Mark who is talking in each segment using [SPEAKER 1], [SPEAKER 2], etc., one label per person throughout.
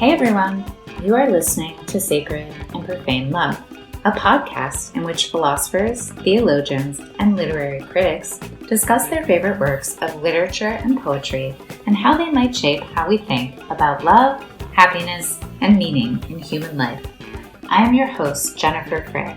[SPEAKER 1] Hey everyone, you are listening to Sacred and Profane Love, a podcast in which philosophers, theologians, and literary critics discuss their favorite works of literature and poetry and how they might shape how we think about love, happiness, and meaning in human life. I am your host, Geoffrey Frey.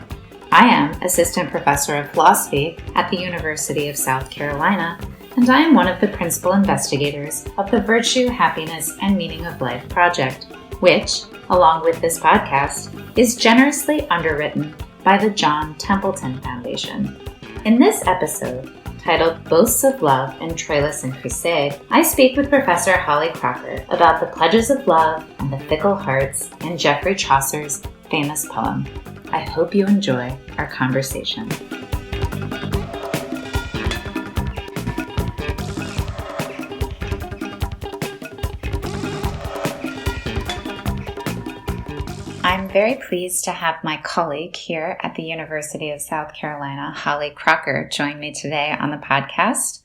[SPEAKER 1] I am Assistant Professor of Philosophy at the University of South Carolina, and I am one of the principal investigators of the Virtue, Happiness, and Meaning of Life project, which, along with this podcast, is generously underwritten by the John Templeton Foundation. In this episode, titled Boasts of Love and Troilus and Criseyde, I speak with Professor Holly Crocker about the pledges of love and the fickle hearts in Geoffrey Chaucer's famous poem. I hope you enjoy our conversation. I'm very pleased to have my colleague here at the University of South Carolina, Holly Crocker, join me today on the podcast.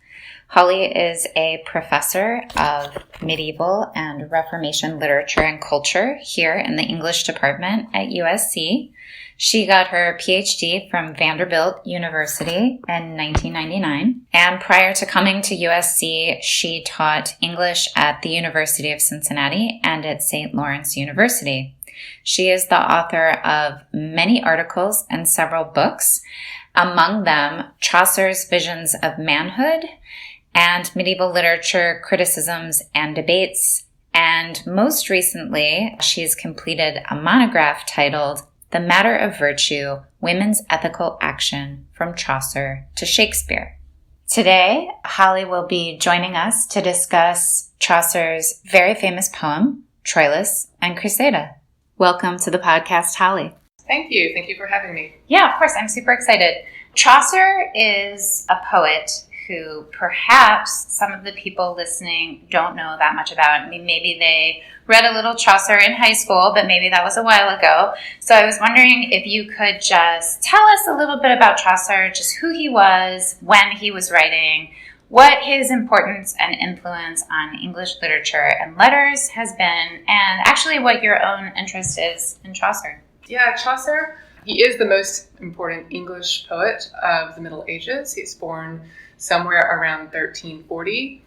[SPEAKER 1] Holly is a professor of medieval and Reformation literature and culture here in the English department at USC. She got her PhD from Vanderbilt University in 1999, and prior to coming to USC, she taught English at the University of Cincinnati and at St. Lawrence University. She is the author of many articles and several books, among them Chaucer's Visions of Manhood and Medieval Literature Criticisms and Debates, and most recently, she's completed a monograph titled The Matter of Virtue, Women's Ethical Action from Chaucer to Shakespeare. Today, Holly will be joining us to discuss Chaucer's very famous poem, Troilus and Criseyde. Welcome to the podcast, Holly.
[SPEAKER 2] Thank you. Thank you for having me.
[SPEAKER 1] Yeah, of course. I'm super excited. Chaucer is a poet who perhaps some of the people listening don't know that much about. I mean, maybe they read a little Chaucer in high school, but maybe that was a while ago. So I was wondering if you could just tell us a little bit about Chaucer, just who he was, when he was writing, what his importance and influence on English literature and letters has been, and actually what your own interest is in Chaucer.
[SPEAKER 2] Yeah, Chaucer, he is the most important English poet of the Middle Ages. He's born somewhere around 1340.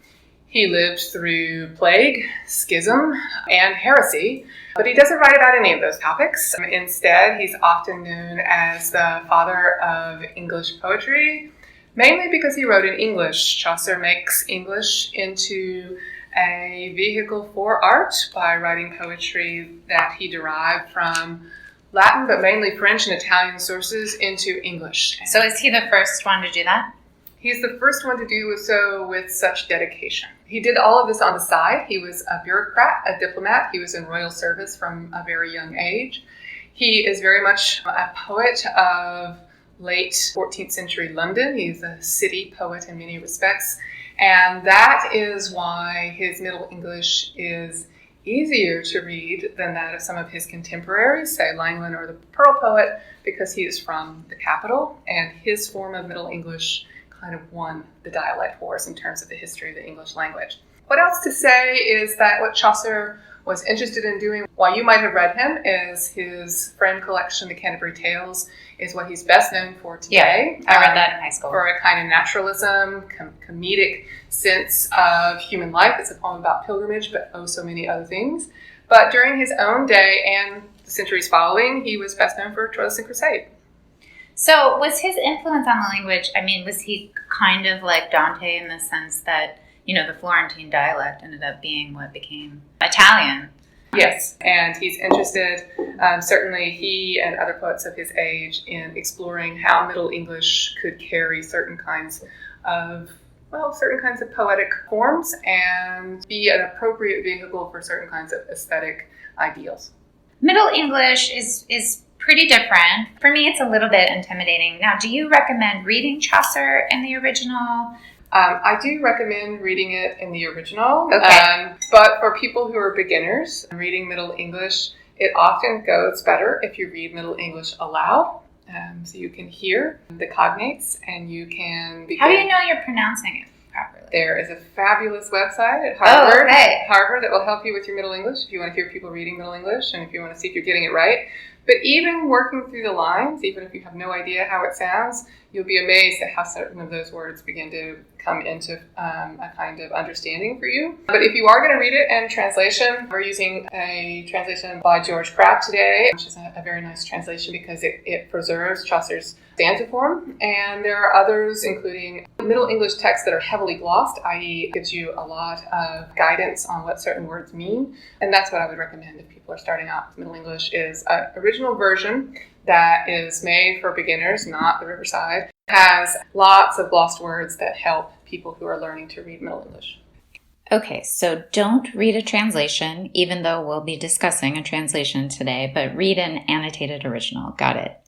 [SPEAKER 2] He lived through plague, schism, and heresy, but he doesn't write about any of those topics. Instead, he's often known as the father of English poetry, mainly because he wrote in English. Chaucer makes English into a vehicle for art by writing poetry that he derived from Latin, but mainly French and Italian sources, into English.
[SPEAKER 1] So is he the first one to do that?
[SPEAKER 2] He's the first one to do so with such dedication. He did all of this on the side. He was a bureaucrat, a diplomat. He was in royal service from a very young age. He is very much a poet of late 14th century London. He's a city poet in many respects. And that is why his Middle English is easier to read than that of some of his contemporaries, say Langland or the Pearl poet, because he is from the capital, and his form of Middle English kind of won the dialect wars in terms of the history of the English language. What else to say is that what Chaucer was interested in doing, while you might have read him, is his friend collection, The Canterbury Tales, is what he's best known for today.
[SPEAKER 1] Yeah, I read that in high school.
[SPEAKER 2] For a kind of naturalism, comedic sense of human life. It's a poem about pilgrimage, but oh so many other things. But during his own day and the centuries following, he was best known for Troilus and Criseyde.
[SPEAKER 1] So was his influence on the language, I mean, was he kind of like Dante in the sense that, you know, the Florentine dialect ended up being what became Italian?
[SPEAKER 2] Yes, and he's interested, certainly he and other poets of his age, in exploring how Middle English could carry certain kinds of poetic forms and be an appropriate vehicle for certain kinds of aesthetic ideals.
[SPEAKER 1] Middle English is pretty different. For me, it's a little bit intimidating. Now, do you recommend reading Chaucer in the original?
[SPEAKER 2] I do recommend reading it in the original,
[SPEAKER 1] okay.
[SPEAKER 2] But for people who are beginners, reading Middle English, it often goes better if you read Middle English aloud, so you can hear the cognates and you can begin.
[SPEAKER 1] How do you know you're pronouncing it properly?
[SPEAKER 2] There is a fabulous website at Harvard,
[SPEAKER 1] Oh, okay.
[SPEAKER 2] Harvard that will help you with your Middle English if you want to hear people reading Middle English and if you want to see if you're getting it right. But even working through the lines, even if you have no idea how it sounds, you'll be amazed at how certain of those words begin to come into a kind of understanding for you. But if you are going to read it in translation, we're using a translation by George Pratt today, which is a very nice translation because it preserves Chaucer's stanza form. And there are others, including Middle English texts that are heavily glossed, i.e. gives you a lot of guidance on what certain words mean. And that's what I would recommend if people are starting out with Middle English, is an original version that is made for beginners, not the Riverside, has lots of glossed words that help people who are learning to read Middle English.
[SPEAKER 1] Okay, so don't read a translation, even though we'll be discussing a translation today, but read an annotated original. Got it.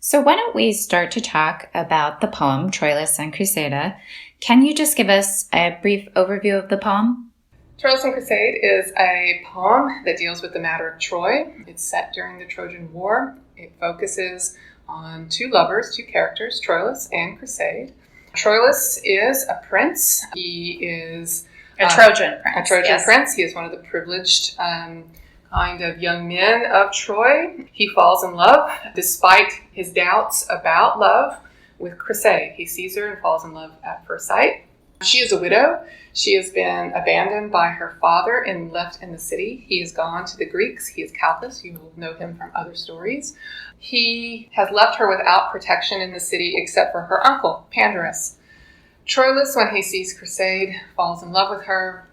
[SPEAKER 1] So why don't we start to talk about the poem, Troilus and Criseyde. Can you just give us a brief overview of the poem?
[SPEAKER 2] Troilus and Criseyde is a poem that deals with the matter of Troy. It's set during the Trojan War. It focuses on two lovers, two characters, Troilus and Criseyde. Troilus is a prince. He is
[SPEAKER 1] A Trojan prince.
[SPEAKER 2] A Trojan
[SPEAKER 1] yes.
[SPEAKER 2] prince. He is one of the privileged kind of young men of Troy. He falls in love despite his doubts about love with Criseyde. He sees her and falls in love at first sight. She is a widow. She has been abandoned by her father and left in the city. He has gone to the Greeks. He is Calchas. You will know him from other stories. He has left her without protection in the city except for her uncle, Pandarus. Troilus, when he sees Criseyde, falls in love with her,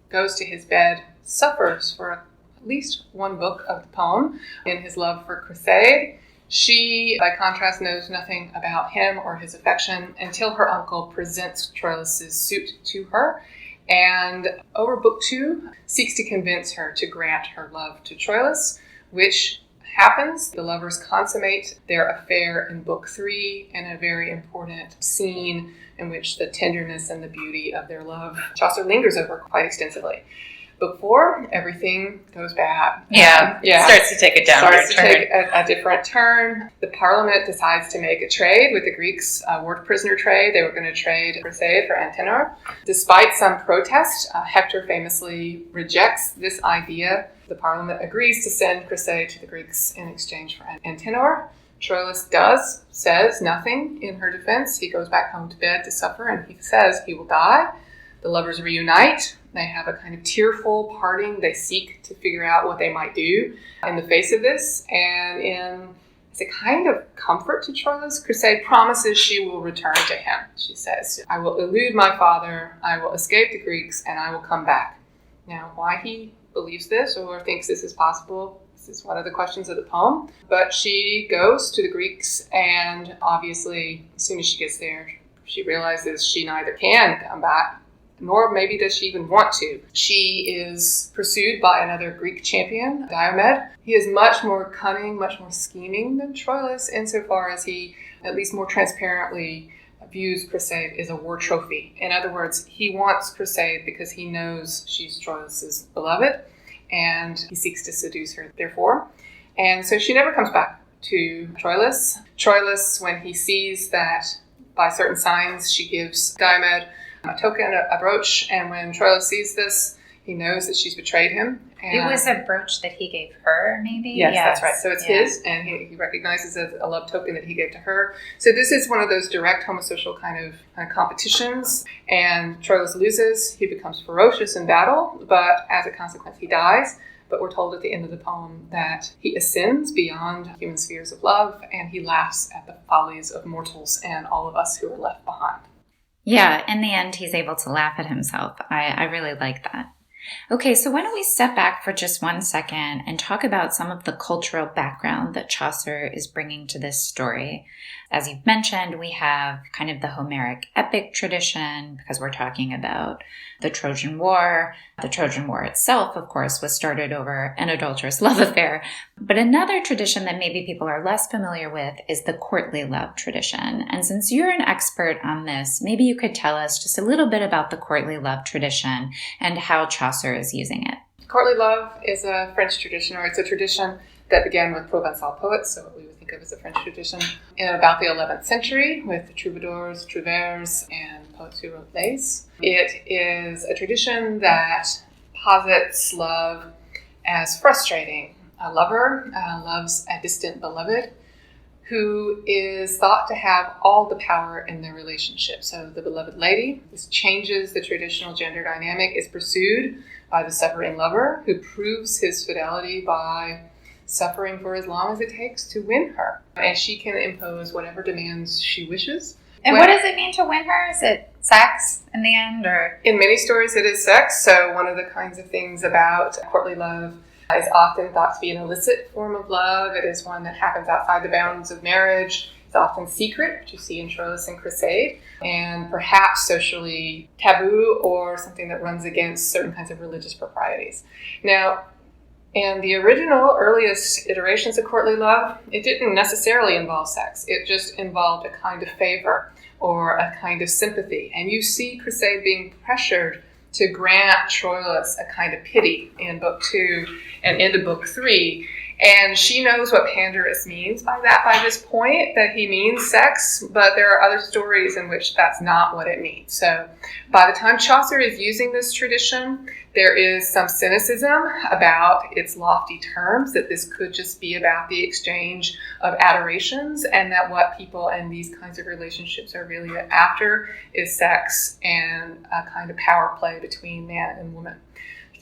[SPEAKER 2] goes to his bed, suffers for at least one book of the poem in his love for Criseyde. She, by contrast, knows nothing about him or his affection until her uncle presents Troilus's suit to her, and over book 2 seeks to convince her to grant her love to Troilus, which happens. The lovers consummate their affair in book 3 in a very important scene in which the tenderness and the beauty of their love Chaucer lingers over quite extensively. Book 4, everything goes bad.
[SPEAKER 1] It starts to take a downward turn.
[SPEAKER 2] Starts to take a different turn. The Parliament decides to make a trade with the Greeks, a war prisoner trade. They were going to trade Criseyde for Antenor. Despite some protest, Hector famously rejects this idea. The Parliament agrees to send Criseyde to the Greeks in exchange for Antenor. Troilus says nothing in her defense. He goes back home to bed to suffer, and he says he will die. The lovers reunite. They have a kind of tearful parting. They seek to figure out what they might do in the face of this. And as a kind of comfort to Troilus, Criseyde promises she will return to him. She says, I will elude my father, I will escape the Greeks, and I will come back. Now, why he believes this or thinks this is possible, this is one of the questions of the poem. But she goes to the Greeks, and obviously, as soon as she gets there, she realizes she neither can come back, nor maybe does she even want to. She is pursued by another Greek champion, Diomed. He is much more cunning, much more scheming than Troilus, insofar as he, at least more transparently, views Criseyde as a war trophy. In other words, he wants Criseyde because he knows she's Troilus's beloved, and he seeks to seduce her, therefore. And so she never comes back to Troilus. Troilus, when he sees that by certain signs she gives Diomed a token, a brooch, and when Troilus sees this, he knows that she's betrayed him. And
[SPEAKER 1] it was a brooch that he gave her, maybe?
[SPEAKER 2] Yes, that's right. So it's his, and he recognizes it as a love token that he gave to her. So this is one of those direct homosocial kind of competitions, and Troilus loses. He becomes ferocious in battle, but as a consequence, he dies. But we're told at the end of the poem that he ascends beyond human spheres of love, and he laughs at the follies of mortals and all of us who are left behind.
[SPEAKER 1] Yeah, in the end, he's able to laugh at himself. I really like that. Okay, so why don't we step back for just 1 second and talk about some of the cultural background that Chaucer is bringing to this story. As you've mentioned, we have kind of the Homeric epic tradition because we're talking about the Trojan War. The Trojan War itself, of course, was started over an adulterous love affair. But another tradition that maybe people are less familiar with is the courtly love tradition. And since you're an expert on this, maybe you could tell us just a little bit about the courtly love tradition and how Chaucer is using it.
[SPEAKER 2] Courtly love is a French tradition, or it's a tradition that began with Provençal poets, so what we would think of as a French tradition, in about the 11th century with the troubadours, trouvères, and poets who wrote lays. It is a tradition that posits love as frustrating. A lover loves a distant beloved who is thought to have all the power in their relationship. So the beloved lady, this changes the traditional gender dynamic, is pursued by the suffering lover who proves his fidelity by suffering for as long as it takes to win her. And she can impose whatever demands she wishes.
[SPEAKER 1] And what does it mean to win her? Is it sex in the end, or?
[SPEAKER 2] In many stories it is sex. So one of the kinds of things about courtly love is often thought to be an illicit form of love. It is one that happens outside the bounds of marriage. It's often secret, which you see in Troilus and Criseyde, and perhaps socially taboo or something that runs against certain kinds of religious proprieties. Now, in the original, earliest iterations of courtly love, it didn't necessarily involve sex. It just involved a kind of favor or a kind of sympathy. And you see Criseyde being pressured to grant Troilus a kind of pity in Book 2 and into Book 3. And she knows what panderous means by that by this point, that he means sex, but there are other stories in which that's not what it means. So by the time Chaucer is using this tradition, there is some cynicism about its lofty terms, that this could just be about the exchange of adorations, and that what people in these kinds of relationships are really after is sex and a kind of power play between man and woman.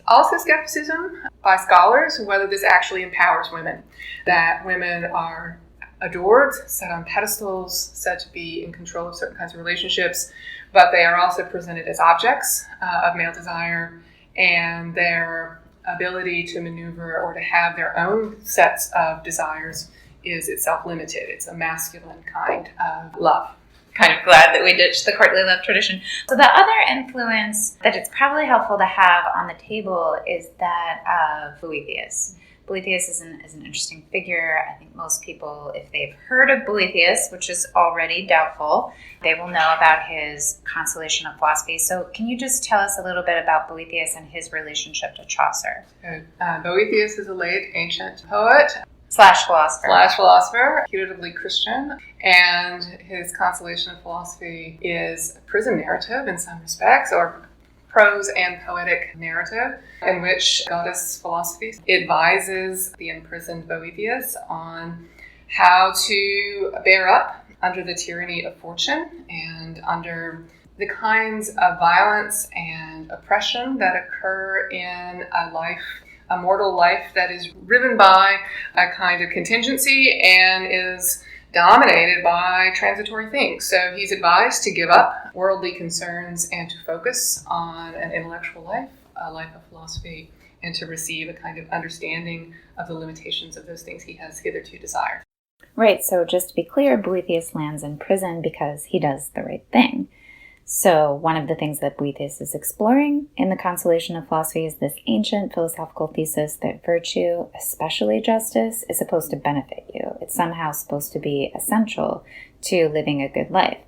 [SPEAKER 2] Also skepticism by scholars whether this actually empowers women, that women are adored, set on pedestals, said to be in control of certain kinds of relationships, but they are also presented as objects of male desire, and their ability to maneuver or to have their own sets of desires is itself limited. It's a masculine kind of love.
[SPEAKER 1] Kind of glad that we ditched the courtly love tradition. So the other influence that it's probably helpful to have on the table is that of Boethius. Boethius is an interesting figure. I think most people, if they've heard of Boethius, which is already doubtful, they will know about his Consolation of Philosophy. So can you just tell us a little bit about Boethius and his relationship to Chaucer?
[SPEAKER 2] Boethius is a late ancient poet.
[SPEAKER 1] Slash philosopher, putatively Christian, and his Consolation of Philosophy is a prison narrative in some respects, or prose and poetic narrative, in which goddess philosophy advises the imprisoned Boethius on how to bear up under the tyranny of fortune and under the kinds of violence and oppression that occur in a mortal life that is riven by a kind of contingency and is dominated by transitory things. So he's advised to give up worldly concerns and to focus on an intellectual life, a life of philosophy, and to receive a kind of understanding of the limitations of those things he has hitherto desired. Right, so just to be clear, Boethius lands in prison because he does the right thing. So one of the things that Boethius is exploring in the Consolation of Philosophy is this ancient philosophical thesis that virtue, especially justice, is supposed to benefit you. It's somehow supposed to be essential to living a good life.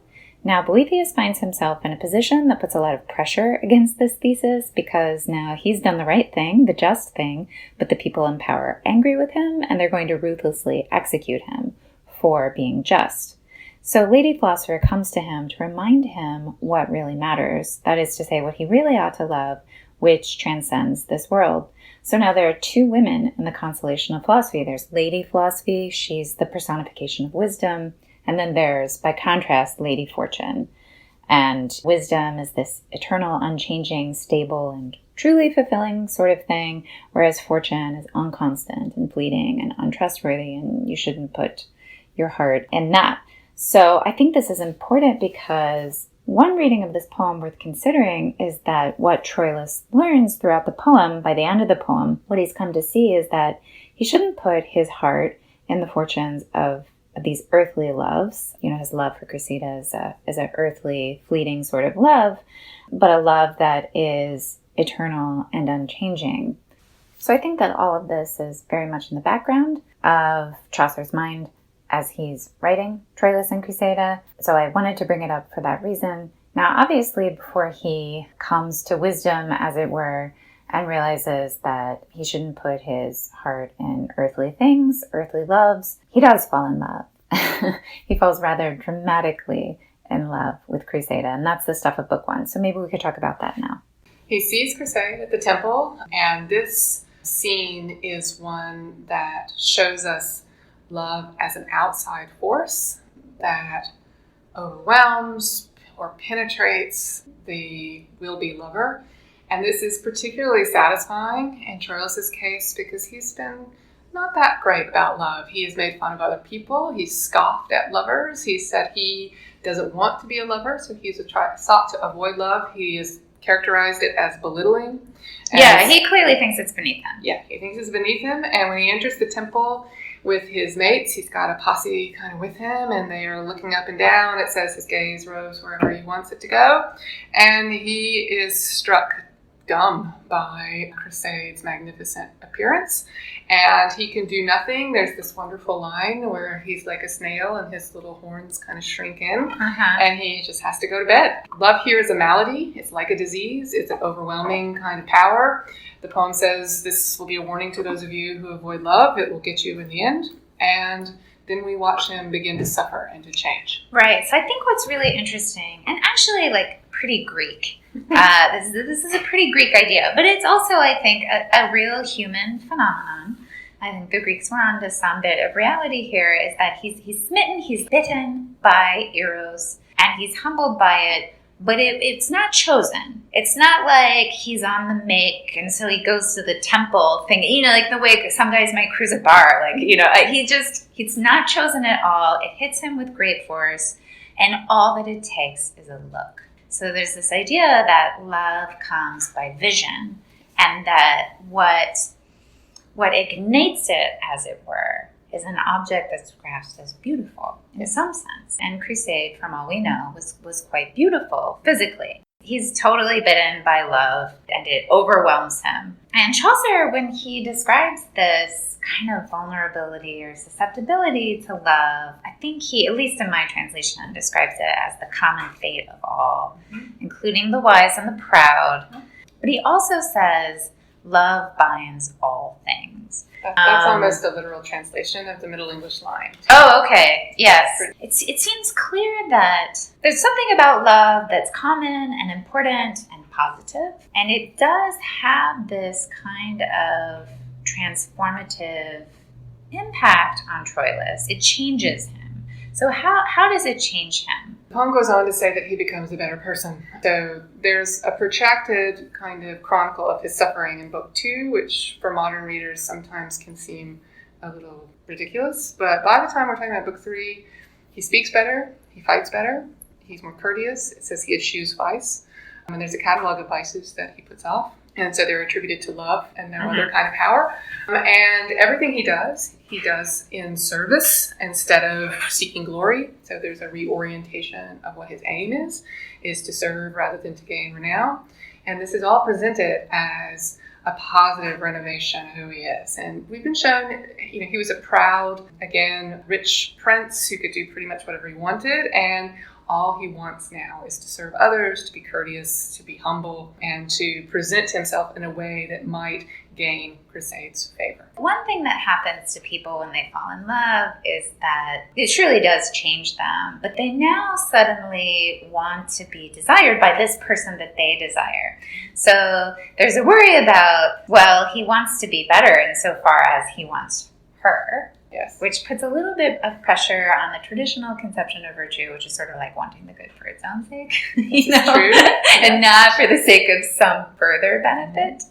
[SPEAKER 1] Now, Boethius finds himself in a position that puts a lot of pressure against this thesis because now he's done the right thing, the just thing, but the people in power are angry with him and they're going to ruthlessly execute him for being just. So Lady Philosopher comes to him to remind him what really matters. That is to say, what he really ought to love, which transcends this world. So now there are two women in the Consolation of Philosophy. There's Lady Philosophy. She's the personification of wisdom. And then there's, by contrast, Lady Fortune. And wisdom is this eternal, unchanging, stable, and truly fulfilling sort of thing, whereas fortune is unconstant and fleeting and untrustworthy, and you shouldn't put your heart in that. So I think this is important because one reading of this poem worth considering is that what Troilus learns throughout the poem, by the end of the poem, what he's come to see is that he shouldn't put his heart in the fortunes of these earthly loves. You know, his love for Criseyde is an earthly, fleeting sort of love, but a love that is eternal and unchanging. So I think that all of this is very much in the background of Chaucer's mind as he's writing Troilus and Criseyde. So I wanted to bring it up for that reason. Now, obviously, before he comes to wisdom, as it were, and realizes that he shouldn't put his heart in earthly things, earthly loves. He does fall in love. He falls rather dramatically in love with Criseyde, and that's the stuff of book 1. So maybe we could talk about that now.
[SPEAKER 2] He sees Criseyde at the temple, and this scene is one that shows us love as an outside force that overwhelms or penetrates the will-be lover. And this is particularly satisfying in Troilus' case because he's been not that great about love. He has made fun of other people. He's scoffed at lovers. He said he doesn't want to be a lover, so he's sought to avoid love. He has characterized it as belittling.
[SPEAKER 1] Yeah, he clearly thinks it's beneath him.
[SPEAKER 2] Yeah, he thinks it's beneath him. And when he enters the temple with his mates, he's got a posse kind of with him, and they are looking up and down. It says his gaze roves wherever he wants it to go. And he is struck dumb by Criseyde's magnificent appearance, and he can do nothing. There's this wonderful line where he's like a snail and his little horns kind of shrink in, and he just has to go to bed. Love here is a malady. It's like a disease. It's an overwhelming kind of power. The poem says this will be a warning to those of you who avoid love. It will get you in the end. And then we watch him begin to suffer and to change.
[SPEAKER 1] Right. So I think what's really interesting, and actually like pretty Greek, this is a pretty Greek idea, but it's also, I think, a real human phenomenon. I think the Greeks were onto some bit of reality here, is that he's smitten, he's bitten by Eros, and he's humbled by it, but it's not chosen. It's not like he's on the make, and so he goes to the temple thing, like the way some guys might cruise a bar, he's not chosen at all. It hits him with great force, and all that it takes is a look. So there's this idea that love comes by vision, and that what ignites it, as it were, is an object that's grasped as beautiful in some sense. And Criseyde, from all we know, was quite beautiful physically. He's totally bitten by love, and it overwhelms him. And Chaucer, when he describes this kind of vulnerability or susceptibility to love, I think he, at least in my translation, describes it as the common fate of all, including the wise and the proud. But he also says, love binds all things.
[SPEAKER 2] That's almost a literal translation of the Middle English line.
[SPEAKER 1] Oh, okay. Yes. It seems clear that there's something about love that's common and important and positive. And it does have this kind of transformative impact on Troilus. It changes him. So how does it change him?
[SPEAKER 2] The poem goes on to say that he becomes a better person. So there's a protracted kind of chronicle of his suffering in book 2, which for modern readers sometimes can seem a little ridiculous. But by the time we're talking about book 3, he speaks better, he fights better, he's more courteous. It says he eschews vice. And there's a catalog of vices that he puts off. And so they're attributed to love and no other kind of power. And everything he does in service instead of seeking glory. So there's a reorientation of what his aim is to serve rather than to gain renown. And this is all presented as a positive renovation of who he is. And we've been shown, he was a proud, again, rich prince who could do pretty much whatever he wanted. And all he wants now is to serve others, to be courteous, to be humble, and to present himself in a way that might gain Criseyde's favor.
[SPEAKER 1] One thing that happens to people when they fall in love is that it surely does change them, but they now suddenly want to be desired by this person that they desire. So there's a worry about, he wants to be better insofar as he wants her.
[SPEAKER 2] Yes.
[SPEAKER 1] Which puts a little bit of pressure on the traditional conception of virtue, which is sort of like wanting the good for its own sake,
[SPEAKER 2] True.
[SPEAKER 1] and not for the sake of some further benefit.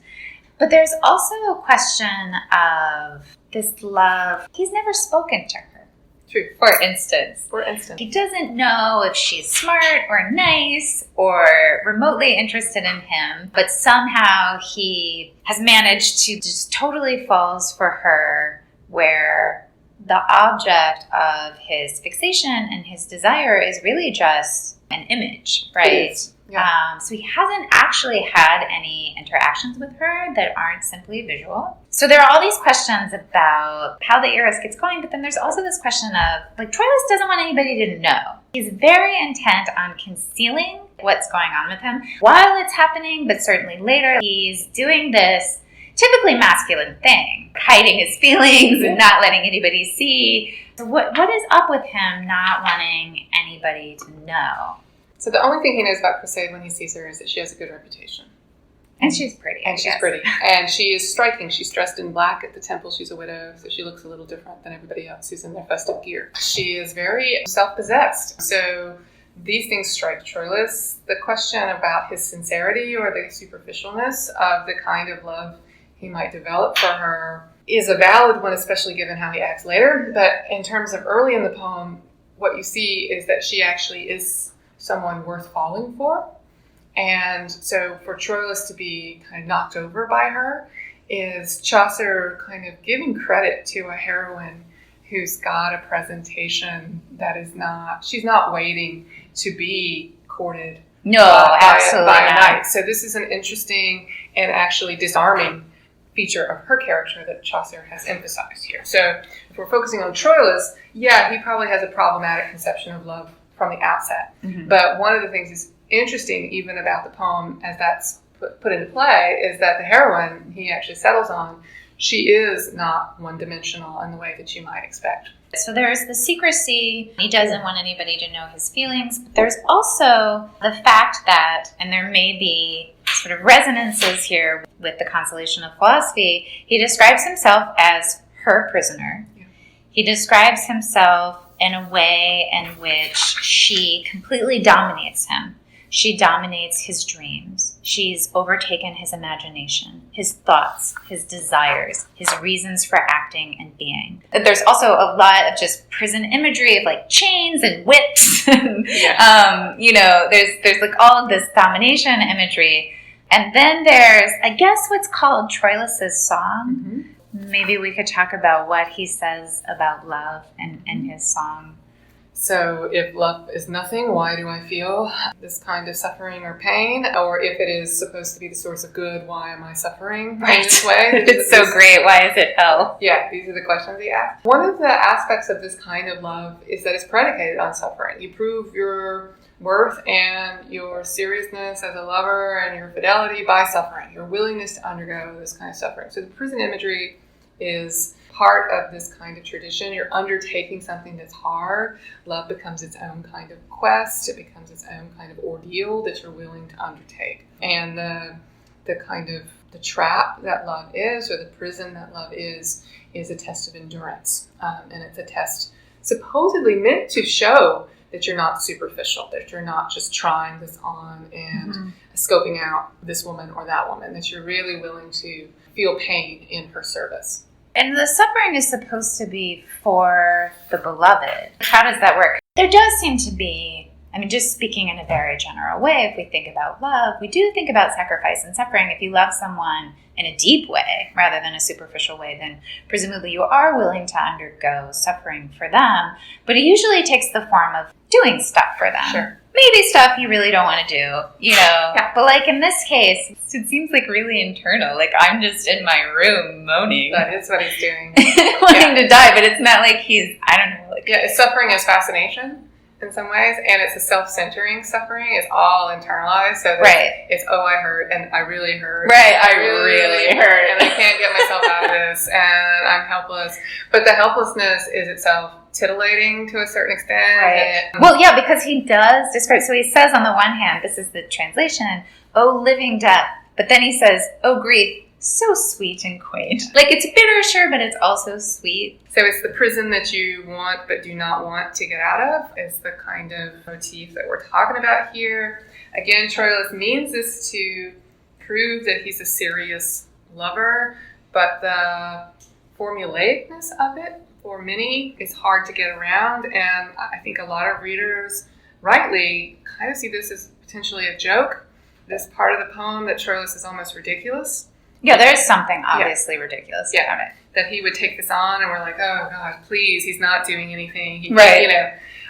[SPEAKER 1] But there's also a question of this love. He's never spoken to her.
[SPEAKER 2] True.
[SPEAKER 1] For instance.
[SPEAKER 2] He
[SPEAKER 1] doesn't know if she's smart or nice or remotely interested in him, but somehow he has managed to just totally falls for her, where the object of his fixation and his desire is really just an image, right?
[SPEAKER 2] Yeah.
[SPEAKER 1] So he hasn't actually had any interactions with her that aren't simply visual. So there are all these questions about how the Eros gets going, but then there's also this question of, Troilus doesn't want anybody to know. He's very intent on concealing what's going on with him while it's happening, but certainly later he's doing this typically masculine thing, hiding his feelings and not letting anybody see. So what is up with him not wanting anybody to know?
[SPEAKER 2] So the only thing he knows about Criseyde when he sees her is that she has a good reputation.
[SPEAKER 1] And she's pretty.
[SPEAKER 2] And she's pretty. And she is striking. She's dressed in black at the temple. She's a widow, so she looks a little different than everybody else who's in their festive gear. She is very self-possessed. So these things strike Troilus. The question about his sincerity or the superficialness of the kind of love he might develop for her is a valid one, especially given how he acts later. But in terms of early in the poem, what you see is that she actually is someone worth falling for. And so for Troilus to be kind of knocked over by her is Chaucer kind of giving credit to a heroine who's got a presentation that is not, she's not waiting to be courted
[SPEAKER 1] absolutely
[SPEAKER 2] by a
[SPEAKER 1] not.
[SPEAKER 2] knight. So this is an interesting and actually disarming feature of her character that Chaucer has emphasized here. So if we're focusing on Troilus, yeah, he probably has a problematic conception of love from the outset. Mm-hmm. But one of the things is interesting even about the poem as that's put into play is that the heroine he actually settles on, she is not one-dimensional in the way that you might expect.
[SPEAKER 1] So there's the secrecy. He doesn't want anybody to know his feelings. But there's also the fact that, and there may be sort of resonances here with the consolation of philosophy, he describes himself as her prisoner. Yeah. He describes himself in a way in which she completely dominates him. She dominates his dreams. She's overtaken his imagination, his thoughts, his desires, his reasons for acting and being. There's also a lot of just prison imagery of like chains and whips. And, there's like all of this domination imagery. And then there's, I guess, what's called Troilus's song. Mm-hmm. Maybe we could talk about what he says about love in his song.
[SPEAKER 2] So if love is nothing, why do I feel this kind of suffering or pain? Or if it is supposed to be the source of good, why am I suffering in this way?
[SPEAKER 1] It's so great. Why is it hell?
[SPEAKER 2] Yeah, these are the questions he asks. One of the aspects of this kind of love is that it's predicated on suffering. You prove your worth and your seriousness as a lover and your fidelity by suffering, your willingness to undergo this kind of suffering. So the prison imagery is part of this kind of tradition. You're undertaking something that's hard. Love becomes its own kind of quest. It becomes its own kind of ordeal that you're willing to undertake. And the kind of the trap that love is, or the prison that love is a test of endurance. And it's a test supposedly meant to show that you're not superficial, that you're not just trying this on and scoping out this woman or that woman, that you're really willing to feel pain in her service.
[SPEAKER 1] And the suffering is supposed to be for the beloved. How does that work? There does seem to be, just speaking in a very general way, if we think about love, we do think about sacrifice and suffering. If you love someone in a deep way rather than a superficial way, then presumably you are willing to undergo suffering for them. But it usually takes the form of doing stuff for them.
[SPEAKER 2] Sure.
[SPEAKER 1] Maybe stuff you really don't want to do, Yeah. But like in this case, it seems like really internal. Like I'm just in my room moaning.
[SPEAKER 2] That is what he's doing.
[SPEAKER 1] Wanting to die, but it's not like he's, I don't know.
[SPEAKER 2] Suffering is fascination in some ways, and it's a self-centering suffering. It's all internalized. So it's, I hurt, and I really hurt.
[SPEAKER 1] Right, I really hurt.
[SPEAKER 2] And I can't get myself out of this, and I'm helpless. But the helplessness is itself titillating to a certain extent.
[SPEAKER 1] Right. Well, yeah, because he does describe, so he says on the one hand, this is the translation, "Oh, living death." But then he says, "Oh, grief, so sweet and quaint." Like it's bitter, sure, but it's also sweet.
[SPEAKER 2] So it's the prison that you want but do not want to get out of is the kind of motif that we're talking about here. Again, Troilus means this to prove that he's a serious lover, but the formulaicness of it for many is hard to get around, and I think a lot of readers rightly kind of see this as potentially a joke. This part of the poem that Troilus is almost ridiculous.
[SPEAKER 1] Yeah, there's something obviously ridiculous about it.
[SPEAKER 2] That he would take this on and we're like, oh God, please, he's not doing anything.
[SPEAKER 1] Right.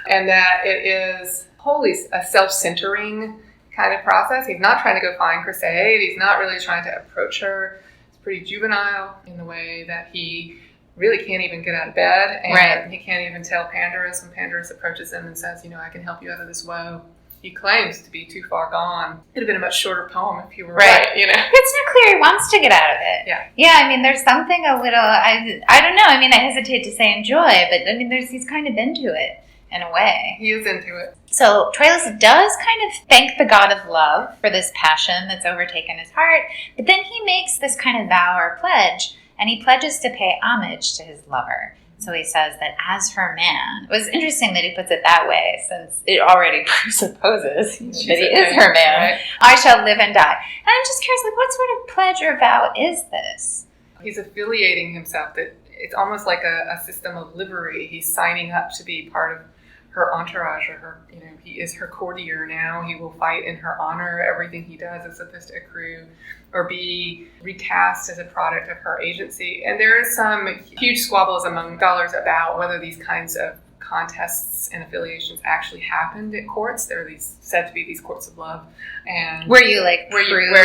[SPEAKER 2] And that it is wholly a self-centering kind of process. He's not trying to go find Criseyde. He's not really trying to approach her. It's pretty juvenile in the way that he really can't even get out of bed. And he can't even tell Pandarus when Pandarus approaches him and says, I can help you out of this woe. he claims to be too far gone. It'd have been a much shorter poem if he were right.
[SPEAKER 1] It's not clear he wants to get out of it. Yeah, I mean, there's something a little, I don't know, I mean, I hesitate to say enjoy, but I mean, he's kind of into it in a way.
[SPEAKER 2] He is into it.
[SPEAKER 1] So Troilus does kind of thank the god of love for this passion that's overtaken his heart, but then he makes this kind of vow or pledge, and he pledges to pay homage to his lover. So he says that as her man, it was interesting that he puts it that way, since it already presupposes that he is her man. Right? I shall live and die. And I'm just curious, like, what sort of pledge or vow is this?
[SPEAKER 2] He's affiliating himself. That it's almost like a system of livery. He's signing up to be part of her entourage, or her, he is her courtier now. He will fight in her honor. Everything he does is supposed to accrue or be recast as a product of her agency. And there is some huge squabbles among scholars about whether these kinds of contests and affiliations actually happened at courts. There are these said to be these courts of love, and
[SPEAKER 1] where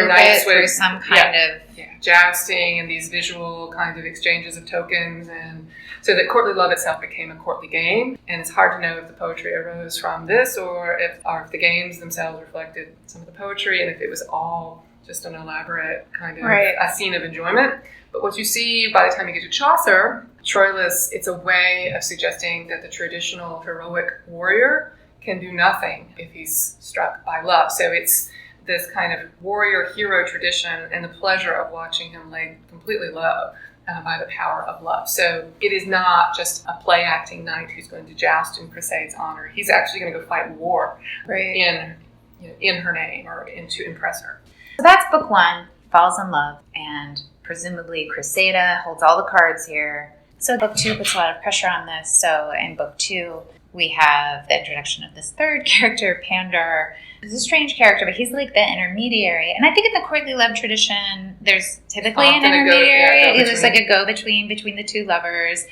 [SPEAKER 1] knights would some kind of
[SPEAKER 2] jousting and these visual kind of exchanges of tokens, and so that courtly love itself became a courtly game. And it's hard to know if the poetry arose from this, or if the games themselves reflected some of the poetry, and if it was all just an elaborate kind of a scene of enjoyment. But what you see by the time you get to Chaucer, Troilus, it's a way of suggesting that the traditional heroic warrior can do nothing if he's struck by love. So it's this kind of warrior hero tradition and the pleasure of watching him laid completely low by the power of love. So it is not just a play acting knight who's going to joust in Criseyde's honor. He's actually going to go fight war in her name, or to impress her.
[SPEAKER 1] So that's book one, falls in love, and presumably Criseyde holds all the cards here. So book two puts a lot of pressure on this. So in book two, we have the introduction of this third character, Pandar. He's a strange character, but he's like the intermediary. And I think in the courtly love tradition, there's typically an intermediary. There's like a go-between between the two lovers.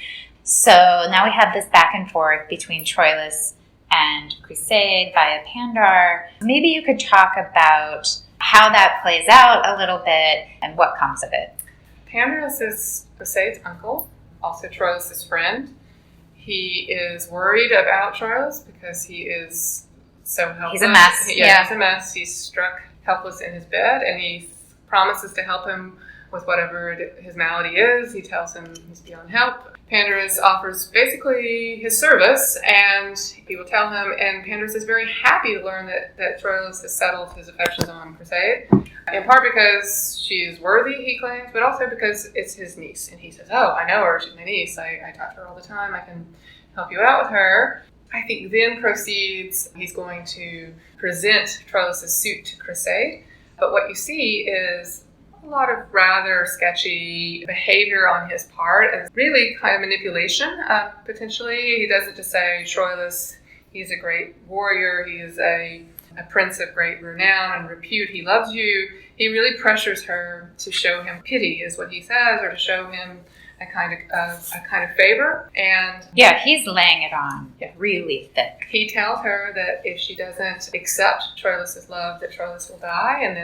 [SPEAKER 1] So now we have this back and forth between Troilus and Criseyde via Pandar. Maybe you could talk about how that plays out a little bit and what comes of it.
[SPEAKER 2] Pandar is Criseyde's uncle, also Troilus' friend. He is worried about Troilus because he is so helpless.
[SPEAKER 1] He's a mess.
[SPEAKER 2] He's a mess. He's struck helpless in his bed, and he promises to help him with whatever his malady is. He tells him he's beyond help. Pandarus offers basically his service, and he will tell him, and Pandarus is very happy to learn that Troilus has settled his affections on Criseyde, in part because she is worthy, he claims, but also because it's his niece. And he says, oh, I know her, she's my niece, I talk to her all the time, I can help you out with her. I think then proceeds, he's going to present Troilus' suit to Criseyde, but what you see is a lot of rather sketchy behavior on his part, and really kind of manipulation, potentially. He doesn't just say, Troilus, he's a great warrior, he is a prince of great renown and repute, he loves you. He really pressures her to show him pity, is what he says, or to show him a kind of favor. And
[SPEAKER 1] he's laying it on really thick.
[SPEAKER 2] He tells her that if she doesn't accept Troilus' love, that Troilus will die, and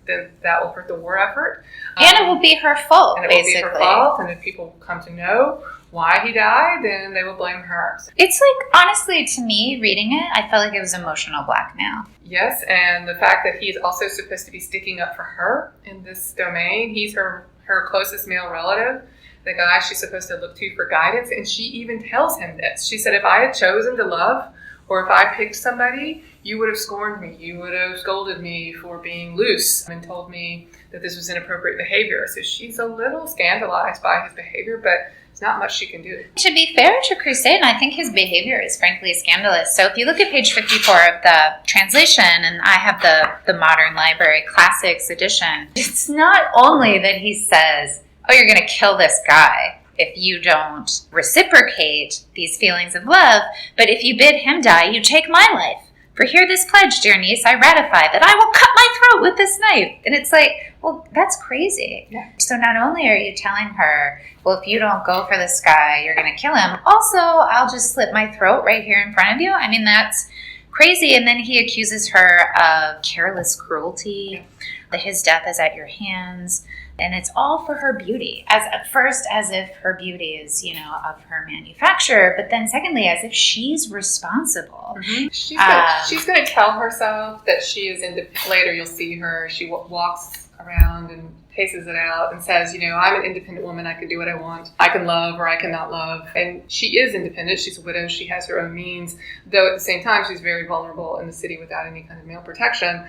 [SPEAKER 2] then that will hurt the war effort.
[SPEAKER 1] And it will be her fault,
[SPEAKER 2] and it will be her fault. And if people come to know why he died, then they will blame her.
[SPEAKER 1] It's like, honestly, to me, reading it, I felt like it was emotional blackmail.
[SPEAKER 2] Yes, and the fact that he's also supposed to be sticking up for her in this domain. He's her closest male relative, the guy she's supposed to look to for guidance, and she even tells him this. She said, if I had chosen to love, or if I picked somebody, you would have scorned me. You would have scolded me for being loose and told me that this was inappropriate behavior. So she's a little scandalized by his behavior, but there's not much she can do.
[SPEAKER 1] To be fair to Criseyde, I think his behavior is frankly scandalous. So if you look at page 54 of the translation, and I have the Modern Library Classics edition, it's not only that he says, oh, you're going to kill this guy if you don't reciprocate these feelings of love, but if you bid him die, you take my life. For hear this pledge, dear niece, I ratify that I will cut my throat with this knife. And it's like, well, that's crazy. Yeah. So not only are you telling her, well, if you don't go for this guy, you're going to kill him. Also, I'll just slit my throat right here in front of you. I mean, that's crazy. And then he accuses her of careless cruelty, that his death is at your hands, and it's all for her beauty. As at first, as if her beauty is, of her manufacture, but then secondly, as if she's responsible.
[SPEAKER 2] Mm-hmm. She's going to tell herself that she is independent. Later, you'll see her. She walks around and paces it out and says, I'm an independent woman. I can do what I want. I can love or I cannot love. And she is independent. She's a widow. She has her own means, though at the same time, she's very vulnerable in the city without any kind of male protection.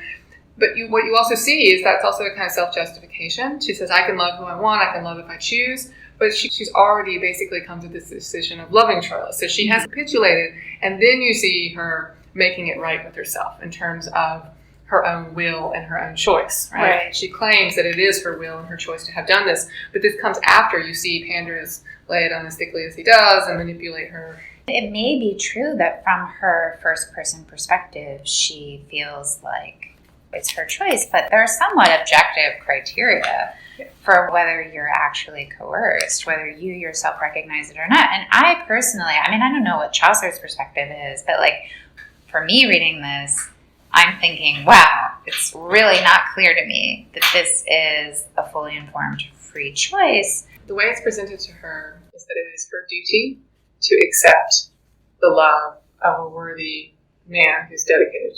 [SPEAKER 2] But what you also see is that's also a kind of self-justification. She says, I can love who I want. I can love if I choose. But she's already basically come to this decision of loving Troilus. So she has capitulated. And then you see her making it right with herself in terms of her own will and her own choice, right? She claims that it is her will and her choice to have done this. But this comes after you see Pandarus lay it on as thickly as he does and manipulate her.
[SPEAKER 1] It may be true that from her first-person perspective, she feels like it's her choice, but there are somewhat objective criteria for whether you're actually coerced, whether you yourself recognize it or not. And I personally, I don't know what Chaucer's perspective is, but for me reading this, I'm thinking, wow, it's really not clear to me that this is a fully informed free choice.
[SPEAKER 2] The way it's presented to her is that it is her duty to accept the love of a worthy man who's dedicated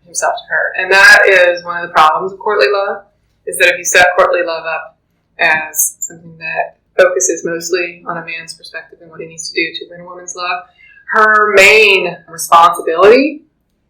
[SPEAKER 2] himself to her. And that is one of the problems of courtly love, is that if you set courtly love up as something that focuses mostly on a man's perspective and what he needs to do to win a woman's love, her main responsibility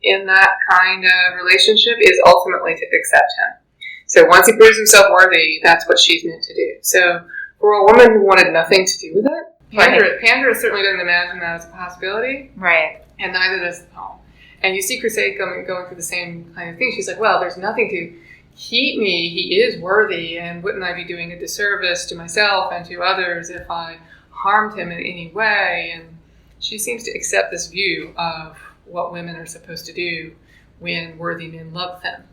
[SPEAKER 2] in that kind of relationship is ultimately to accept him. So once he proves himself worthy, that's what she's meant to do. So for a woman who wanted nothing to do with it, Pandarus certainly doesn't imagine that as a possibility.
[SPEAKER 1] Right.
[SPEAKER 2] And neither does the poem. And you see Criseyde going through the same kind of thing. She's like, well, there's nothing to keep me. He is worthy, and wouldn't I be doing a disservice to myself and to others if I harmed him in any way? And she seems to accept this view of what women are supposed to do when worthy men love them.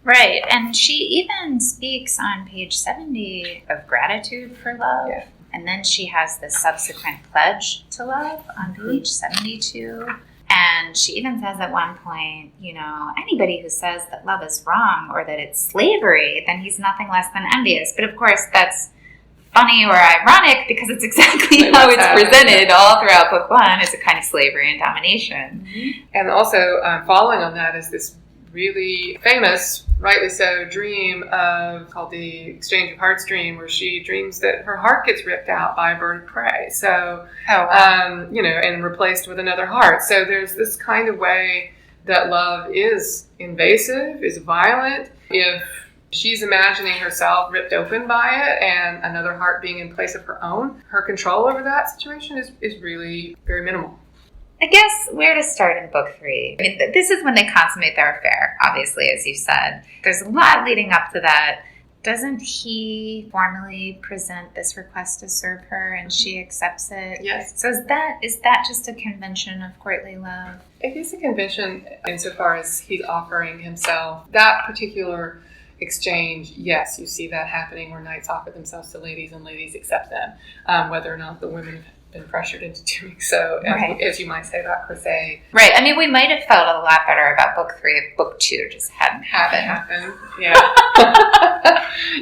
[SPEAKER 1] Right, and she even speaks on page 70 of gratitude for love.
[SPEAKER 2] Yeah.
[SPEAKER 1] And then she has the subsequent pledge to love on page 72. And she even says at one point, anybody who says that love is wrong or that it's slavery, then he's nothing less than envious. But of course, that's funny or ironic because it's exactly how it's presented all throughout book one as a kind of slavery and domination.
[SPEAKER 2] Mm-hmm. And also following on that is this really famous, rightly so, dream called the Exchange of Hearts dream, where she dreams that her heart gets ripped out by a bird of prey. So, and replaced with another heart. So there's this kind of way that love is invasive, is violent. If she's imagining herself ripped open by it and another heart being in place of her own, her control over that situation is really very minimal.
[SPEAKER 1] I guess where to start in book 3. This is when they consummate their affair, obviously, as you said. There's a lot leading up to that. Doesn't he formally present this request to serve her and she accepts it?
[SPEAKER 2] Yes.
[SPEAKER 1] So is that just a convention of courtly love?
[SPEAKER 2] It is a convention insofar as he's offering himself. That particular exchange, yes, you see that happening where knights offer themselves to ladies and ladies accept them, whether or not the women have been pressured into doing so, as you might say about Criseyde.
[SPEAKER 1] Right. We might have felt a lot better about book 3 if book 2 just hadn't happened.
[SPEAKER 2] Yeah.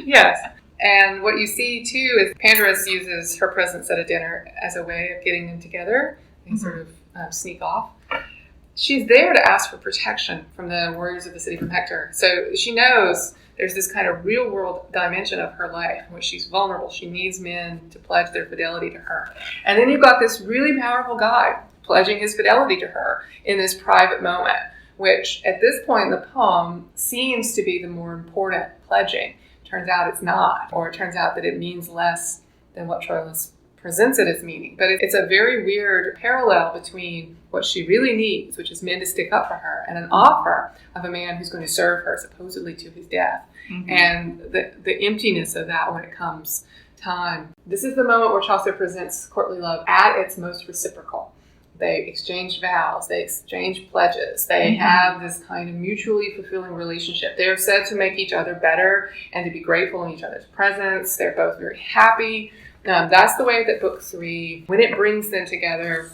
[SPEAKER 2] Yes. And what you see, too, is Pandarus uses her presence at a dinner as a way of getting them together and sort of sneak off. She's there to ask for protection from the warriors of the city from Hector. So she knows there's this kind of real-world dimension of her life in which she's vulnerable. She needs men to pledge their fidelity to her. And then you've got this really powerful guy pledging his fidelity to her in this private moment, which at this point in the poem seems to be the more important pledging. Turns out it's not, or it turns out that it means less than what Troilus presents it as meaning. But it's a very weird parallel between what she really needs, which is men to stick up for her, and an offer of a man who's going to serve her supposedly to his death. Mm-hmm. And the emptiness of that when it comes time. This is the moment where Chaucer presents courtly love at its most reciprocal. They exchange vows, they exchange pledges, they have this kind of mutually fulfilling relationship. They are said to make each other better and to be grateful in each other's presence. They're both very happy. That's the way that book 3, when it brings them together,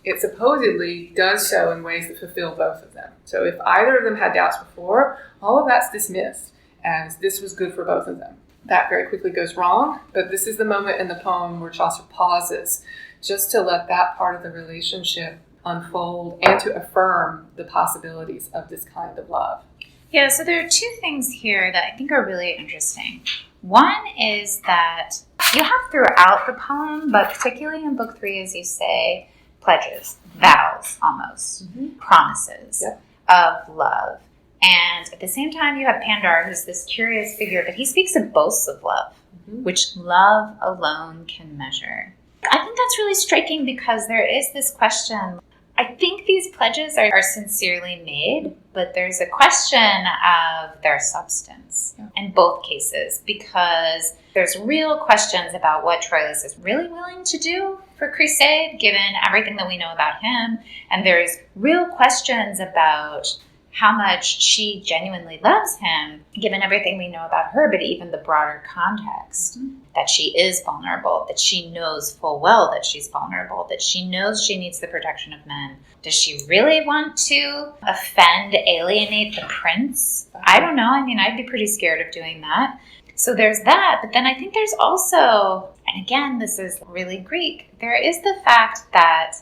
[SPEAKER 2] it supposedly does so in ways that fulfill both of them. So if either of them had doubts before, all of that's dismissed. as this was good for both of them. That very quickly goes wrong, but this is the moment in the poem where Chaucer pauses just to let that part of the relationship unfold and to affirm the possibilities of this kind of love.
[SPEAKER 1] Yeah, so there are two things here that I think are really interesting. One is that you have throughout the poem, but particularly in book 3, as you say, pledges, vows almost, promises of love. And at the same time, you have Pandar, who's this curious figure, but he speaks of boasts of love, which love alone can measure. I think that's really striking because there is this question. I think these pledges are sincerely made, but there's a question of their substance in both cases, because there's real questions about what Troilus is really willing to do for Criseyde, given everything that we know about him. And there's real questions about how much she genuinely loves him, given everything we know about her, but even the broader context, that she is vulnerable, that she knows full well that she's vulnerable, that she knows she needs the protection of men. Does she really want to offend, alienate the prince? I don't know. I mean, I'd be pretty scared of doing that. So there's that. But then I think there's also, and again, this is really Greek, there is the fact that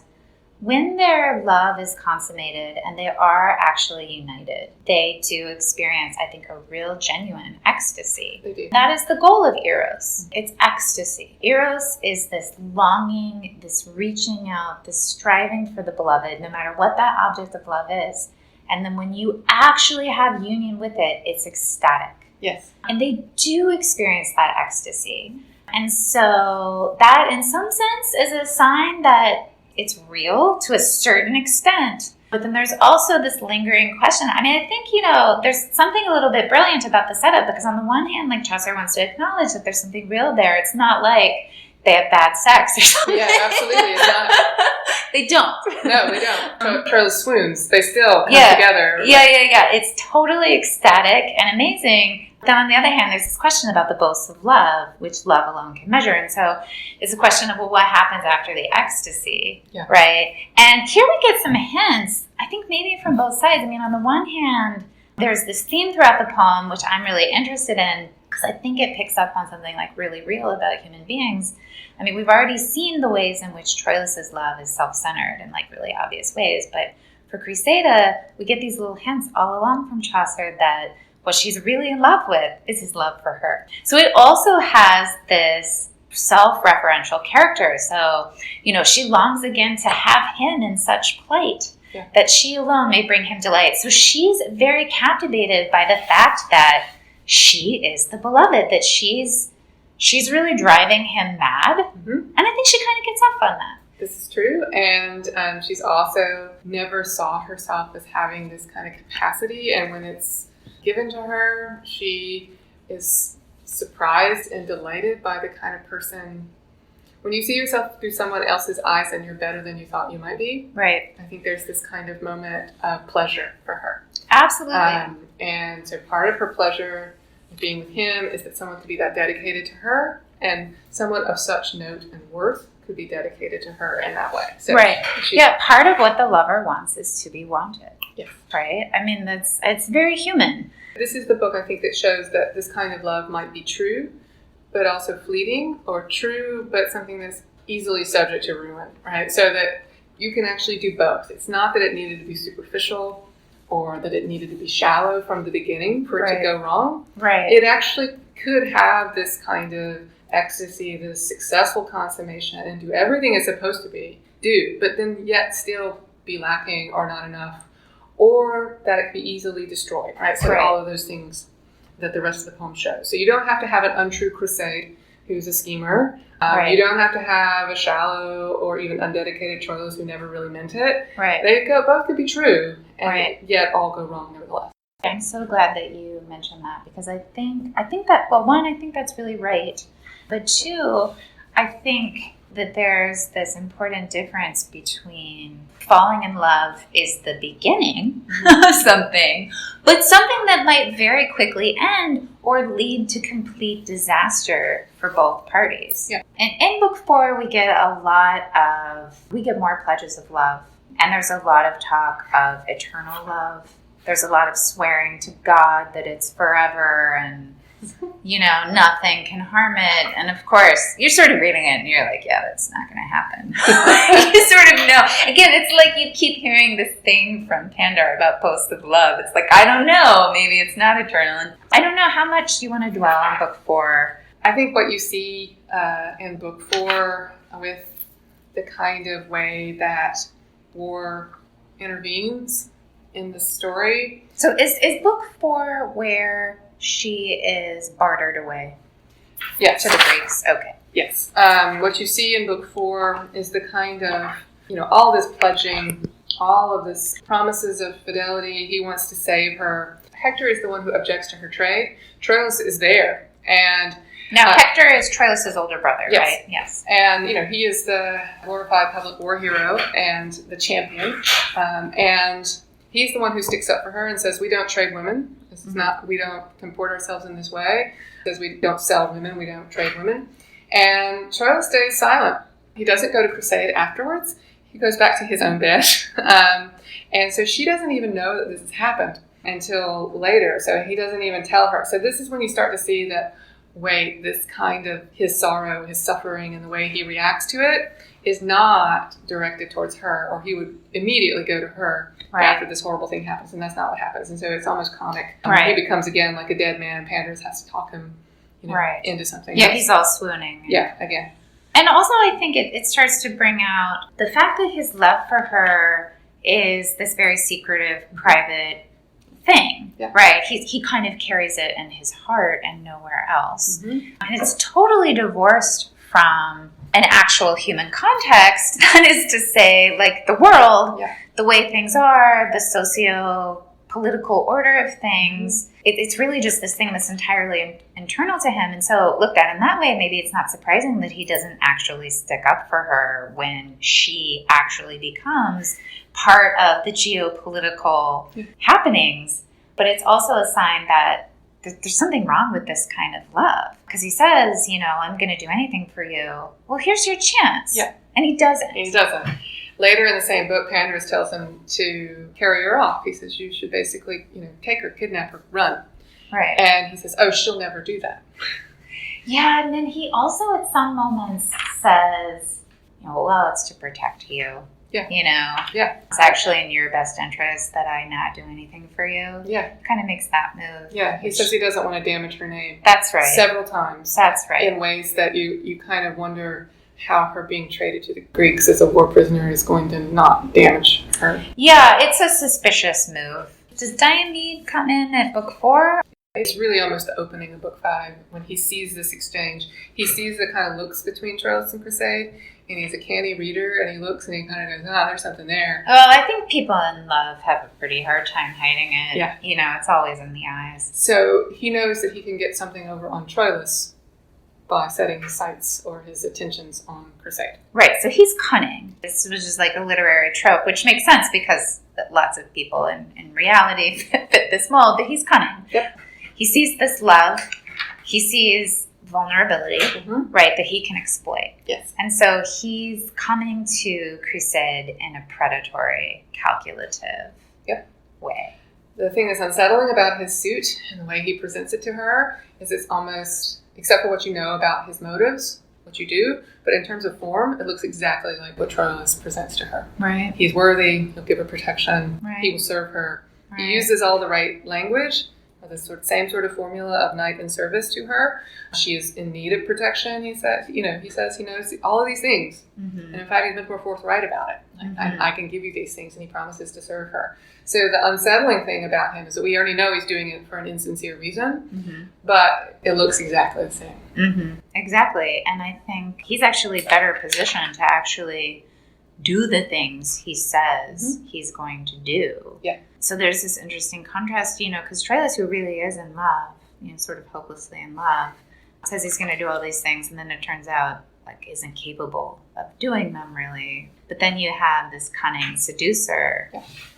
[SPEAKER 1] when their love is consummated and they are actually united, they do experience, I think, a real genuine ecstasy.
[SPEAKER 2] They do.
[SPEAKER 1] That is the goal of Eros. It's ecstasy. Eros is this longing, this reaching out, this striving for the beloved, no matter what that object of love is. And then when you actually have union with it, it's ecstatic.
[SPEAKER 2] Yes.
[SPEAKER 1] And they do experience that ecstasy. And so that, in some sense, is a sign that it's real to a certain extent. But then there's also this lingering question. I mean, I think, there's something a little bit brilliant about the setup, because on the one hand, like, Chaucer wants to acknowledge that there's something real there. It's not like they have bad sex or something.
[SPEAKER 2] Yeah, absolutely. It's not.
[SPEAKER 1] They don't.
[SPEAKER 2] No, they don't. So Troilus swoons. They still come together.
[SPEAKER 1] Yeah. It's totally ecstatic and amazing. Then on the other hand, there's this question about the boasts of love, which love alone can measure. And so it's a question of, well, what happens after the ecstasy, right? And here we get some hints, I think maybe from both sides. I mean, on the one hand, there's this theme throughout the poem, which I'm really interested in, because I think it picks up on something like really real about human beings. I mean, we've already seen the ways in which Troilus's love is self-centered in like really obvious ways. But for Criseyde, we get these little hints all along from Chaucer that what she's really in love with is his love for her. So it also has this self-referential character. So, she longs again to have him in such plight that she alone may bring him delight. So she's very captivated by the fact that she is the beloved, that she's really driving him mad. And I think she kind of gets off on that.
[SPEAKER 2] This is true. And she's also never saw herself as having this kind of capacity. And when it's given to her, she is surprised and delighted by the kind of person. When you see yourself through someone else's eyes and you're better than you thought you might be,
[SPEAKER 1] right?
[SPEAKER 2] I think there's this kind of moment of pleasure for her.
[SPEAKER 1] Absolutely.
[SPEAKER 2] And so part of her pleasure of being with him is that someone could be that dedicated to her, and someone of such note and worth could be dedicated to her in that way. So
[SPEAKER 1] right. Part of what the lover wants is to be wanted.
[SPEAKER 2] Yes.
[SPEAKER 1] Right? I mean, it's very human.
[SPEAKER 2] This is the book, I think, that shows that this kind of love might be true, but also fleeting, or true, but something that's easily subject to ruin, right? So that you can actually do both. It's not that it needed to be superficial or that it needed to be shallow from the beginning for it to go wrong.
[SPEAKER 1] Right.
[SPEAKER 2] It actually could have this kind of ecstasy, this successful consummation, and do everything it's supposed to do, but then yet still be lacking or not enough, or that it could be easily destroyed, right? So all of those things that the rest of the poem shows. So you don't have to have an untrue Criseyde who's a schemer. You don't have to have a shallow or even undedicated Troilus who never really meant it.
[SPEAKER 1] Right.
[SPEAKER 2] Both could be true, and yet all go wrong nevertheless.
[SPEAKER 1] I'm so glad that you mentioned that, because I think that, well, one, I think that's really right. But two, I think that there's this important difference between falling in love is the beginning of something, but something that might very quickly end or lead to complete disaster for both parties. Yeah. And in book 4, we get more pledges of love, and there's a lot of talk of eternal love there's a lot of swearing to God that it's forever and, nothing can harm it. And of course, you're sort of reading it and you're like, yeah, that's not going to happen. You sort of know. Again, it's like you keep hearing this thing from Pandar about posts of love. It's like, I don't know. Maybe it's not eternal. And I don't know how much you want to dwell on book 4.
[SPEAKER 2] I think what you see in book 4 with the kind of way that war intervenes in the story.
[SPEAKER 1] So is book 4 where she is bartered away?
[SPEAKER 2] Yes.
[SPEAKER 1] To the Greeks? Okay.
[SPEAKER 2] Yes. What you see in book 4 is the kind of, all this pledging, all of this promises of fidelity. He wants to save her. Hector is the one who objects to her trade. Troilus is there. And
[SPEAKER 1] now, Hector is Troilus' older brother,
[SPEAKER 2] yes.
[SPEAKER 1] right? Yes.
[SPEAKER 2] And, he is the glorified public war hero and the champion. And he's the one who sticks up for her and says, we don't trade women. This is not, we don't comport ourselves in this way. Says we don't sell women, we don't trade women. And Troilus stays silent. He doesn't go to Criseyde afterwards. He goes back to his own bed. And so she doesn't even know that this has happened until later. So he doesn't even tell her. So this is when you start to see that, wait, this kind of his sorrow, his suffering, and the way he reacts to it is not directed towards her, or he would immediately go to her after this horrible thing happens, and that's not what happens. And so it's almost comic. He becomes, again, like a dead man, and Pandarus has to talk him into something.
[SPEAKER 1] Yeah, he's all swooning.
[SPEAKER 2] Yeah, again.
[SPEAKER 1] And also I think it starts to bring out the fact that his love for her is this very secretive, private thing, right? He kind of carries it in his heart and nowhere else. Mm-hmm. And it's totally divorced from an actual human context. That is to say, like the world, the way things are, the socio-political order of things. Mm-hmm. It's really just this thing that's entirely internal to him. And so looked at in that way, maybe it's not surprising that he doesn't actually stick up for her when she actually becomes part of the geopolitical happenings. But it's also a sign that there's something wrong with this kind of love. Because he says, I'm going to do anything for you. Well, here's your chance. Yeah. And he doesn't.
[SPEAKER 2] Later in the same book, Pandarus tells him to carry her off. He says, you should basically, take her, kidnap her, run.
[SPEAKER 1] Right.
[SPEAKER 2] And he says, oh, she'll never do that.
[SPEAKER 1] Yeah, and then he also at some moments says, well, it's to protect you.
[SPEAKER 2] Yeah.
[SPEAKER 1] It's actually in your best interest that I not do anything for you.
[SPEAKER 2] Yeah.
[SPEAKER 1] Kind of makes that move.
[SPEAKER 2] Yeah, he says he doesn't want to damage her name.
[SPEAKER 1] That's right.
[SPEAKER 2] Several times.
[SPEAKER 1] That's right.
[SPEAKER 2] In ways that you kind of wonder how her being traded to the Greeks as a war prisoner is going to not damage her.
[SPEAKER 1] Yeah, it's a suspicious move. Does Diomed come in at book 4?
[SPEAKER 2] It's really almost the opening of book 5 when he sees this exchange. He sees the kind of looks between Troilus and Criseyde, and he's a canny reader, and he looks and he kind of goes, there's something there.
[SPEAKER 1] Well, I think people in love have a pretty hard time hiding it.
[SPEAKER 2] Yeah.
[SPEAKER 1] It's always in the eyes.
[SPEAKER 2] So he knows that he can get something over on Troilus by setting his sights or his attentions on Criseyde.
[SPEAKER 1] Right, so he's cunning. This was just like a literary trope, which makes sense because lots of people in reality fit this mold, but he's cunning.
[SPEAKER 2] Yep.
[SPEAKER 1] He sees this love. He sees vulnerability, right, that he can exploit.
[SPEAKER 2] Yes.
[SPEAKER 1] And so he's coming to Criseyde in a predatory, calculative way.
[SPEAKER 2] The thing that's unsettling about his suit and the way he presents it to her is it's almost, except for what you know about his motives, what you do, but in terms of form, it looks exactly like what Troilus presents to her.
[SPEAKER 1] Right.
[SPEAKER 2] He's worthy, he'll give her protection,
[SPEAKER 1] right.
[SPEAKER 2] He will serve her.
[SPEAKER 1] Right.
[SPEAKER 2] He uses all the right language, the same sort of formula of knight in service to her. She is in need of protection, he says. He says he knows all of these things. Mm-hmm. And in fact, he's much more forthright about it. I can give you these things, and he promises to serve her. So the unsettling thing about him is that we already know he's doing it for an insincere reason, but it looks exactly the same.
[SPEAKER 1] Mm-hmm. Exactly. And I think he's actually better positioned to actually do the things he says he's going to do.
[SPEAKER 2] Yeah.
[SPEAKER 1] So there's this interesting contrast, because Troilus, who really is in love, sort of hopelessly in love, says he's going to do all these things, and then it turns out, isn't capable of doing them, really. But then you have this cunning seducer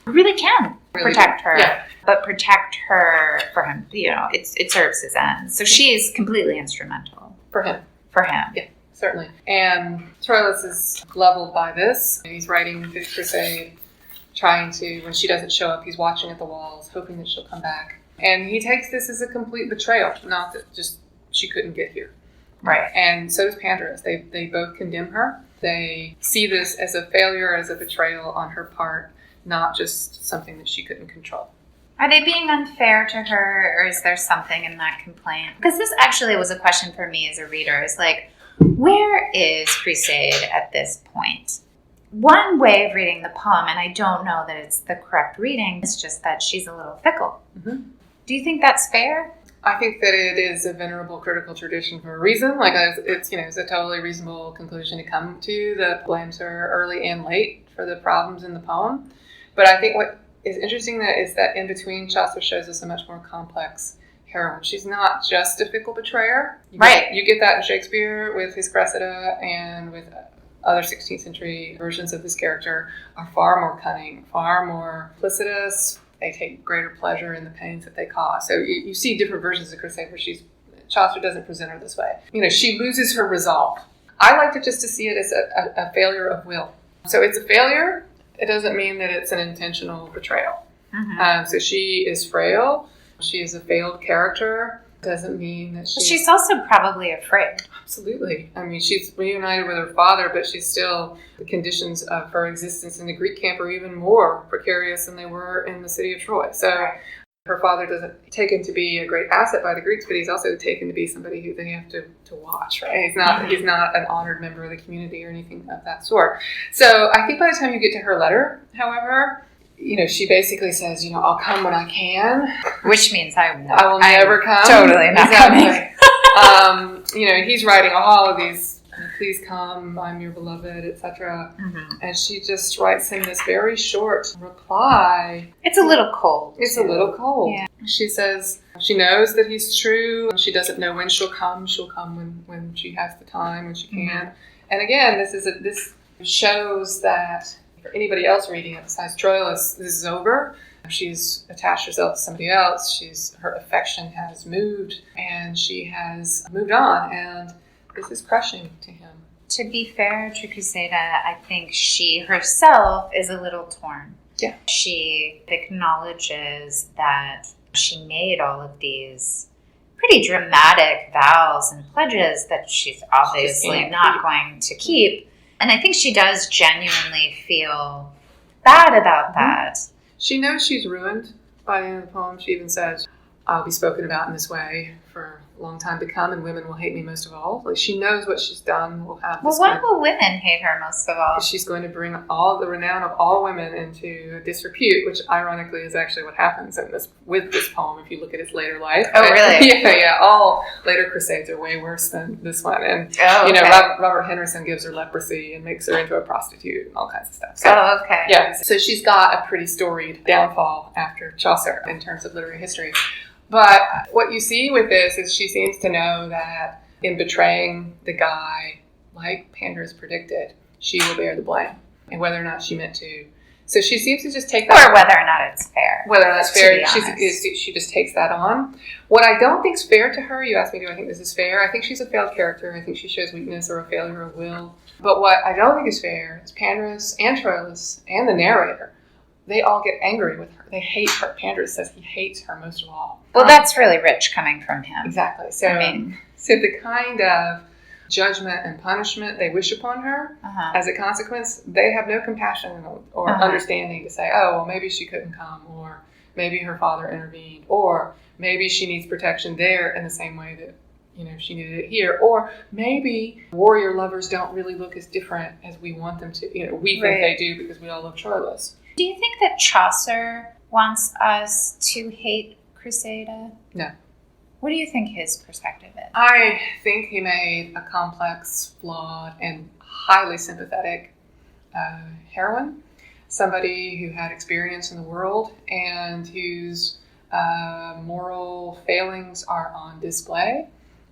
[SPEAKER 1] who really can protect her, but protect her for him. It serves his ends. So she's completely instrumental.
[SPEAKER 2] For him.
[SPEAKER 1] Yeah.
[SPEAKER 2] Certainly. And Troilus is leveled by this. He's writing to Criseyde, trying to, when she doesn't show up, he's watching at the walls, hoping that she'll come back. And he takes this as a complete betrayal, not that just she couldn't get here.
[SPEAKER 1] Right.
[SPEAKER 2] And so does Pandarus. They both condemn her. They see this as a failure, as a betrayal on her part, not just something that she couldn't control.
[SPEAKER 1] Are they being unfair to her, or is there something in that complaint? Because this actually was a question for me as a reader. Is like, where is Criseyde at this point? One way of reading the poem, and I don't know that it's the correct reading, is just that she's a little fickle. Mm-hmm. Do you think that's fair?
[SPEAKER 2] I think that it is a venerable critical tradition for a reason. Like it's a totally reasonable conclusion to come to that blames her early and late for the problems in the poem. But I think what is interesting is that in between, Chaucer shows us a much more complex heroine. She's not just a fickle betrayer. You get that in Shakespeare with his Criseyde, and with other 16th century versions of this character are far more cunning, far more felicitous. They take greater pleasure in the pains that they cause. So you see different versions of Criseyde where Chaucer doesn't present her this way. She loses her resolve. I like to see it as a failure of will. So it's a failure. It doesn't mean that it's an intentional betrayal. Mm-hmm. So she is frail. She is a failed character. Doesn't mean that
[SPEAKER 1] she's also probably afraid.
[SPEAKER 2] Absolutely. I mean, she's reunited with her father, but she's still, the conditions of her existence in the Greek camp are even more precarious than they were in the city of Troy. So her father doesn't take him to be a great asset by the Greeks, but he's also taken to be somebody who they have to watch, right? He's not an honored member of the community or anything of that sort. So I think by the time you get to her letter, however, she basically says, I'll come when I can.
[SPEAKER 1] Which means I
[SPEAKER 2] will never come.
[SPEAKER 1] Totally not coming.
[SPEAKER 2] He's writing all of these, please come, I'm your beloved, etc. Mm-hmm. And she just writes him this very short reply.
[SPEAKER 1] It's a little cold.
[SPEAKER 2] It's a little cold.
[SPEAKER 1] Yeah.
[SPEAKER 2] She says she knows that he's true. She doesn't know when she'll come. She'll come when she has the time, when she can. Mm-hmm. And again, this shows that for anybody else reading it besides Troilus, this is over. She's attached herself to somebody else. Her affection has moved, and she has moved on, and this is crushing to him.
[SPEAKER 1] To be fair to Criseyde, I think she herself is a little torn.
[SPEAKER 2] Yeah.
[SPEAKER 1] She acknowledges that she made all of these pretty dramatic vows and pledges that she's obviously not going to keep. And I think she does genuinely feel bad about that.
[SPEAKER 2] She knows she's ruined by the end of the poem. She even says, I'll be spoken about in this way for a long time to come, and women will hate me most of all. Like, she knows what she's done will have this.
[SPEAKER 1] Well, why will women hate her most of all?
[SPEAKER 2] She's going to bring all the renown of all women into disrepute, which ironically is actually what happens with this poem if you look at its later life.
[SPEAKER 1] Oh, really?
[SPEAKER 2] Yeah. All later Crusades are way worse than this one. And, Robert Henderson gives her leprosy and makes her into a prostitute and all kinds of stuff.
[SPEAKER 1] So, okay.
[SPEAKER 2] Yeah, so she's got a pretty storied downfall after Chaucer in terms of literary history. But what you see with this is she seems to know that in betraying the guy, like Pandarus predicted, she will bear the blame, and whether or not she meant to. So she seems to just take that.
[SPEAKER 1] Or whether or not it's fair.
[SPEAKER 2] Whether or not it's fair, she just takes that on. What I don't think is fair to her, you asked me, do I think this is fair? I think she's a failed character. I think she shows weakness or a failure of will. But what I don't think is fair is Pandarus and Troilus and the narrator. They all get angry with her. They hate her. Pandarus says he hates her most of all.
[SPEAKER 1] Well, that's really rich coming from him.
[SPEAKER 2] Exactly. So the kind of judgment and punishment they wish upon her as a consequence, they have no compassion or understanding to say, oh, well, maybe she couldn't come, or maybe her father intervened, or maybe she needs protection there in the same way that she needed it here, or maybe warrior lovers don't really look as different as we want them to. We think they do because we all love Troilus.
[SPEAKER 1] Do you think that Chaucer wants us to hate Criseyde?
[SPEAKER 2] No.
[SPEAKER 1] What do you think his perspective is?
[SPEAKER 2] I think he made a complex, flawed, and highly sympathetic heroine. Somebody who had experience in the world and whose moral failings are on display,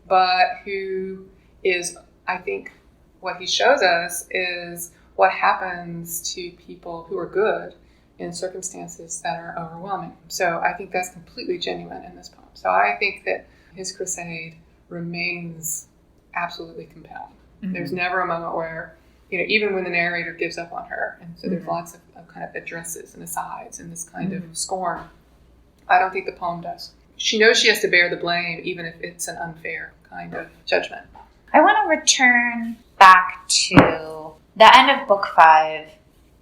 [SPEAKER 2] but who is, I think, what he shows us is what happens to people who are good in circumstances that are overwhelming. So I think that's completely genuine in this poem. So I think that his Crusade remains absolutely compelling. Mm-hmm. There's never a moment where even when the narrator gives up on her. And so there's lots of kind of addresses and asides and this kind of scorn. I don't think the poem does. She knows she has to bear the blame, even if it's an unfair kind of judgment.
[SPEAKER 1] I want to return back to the end of Book 5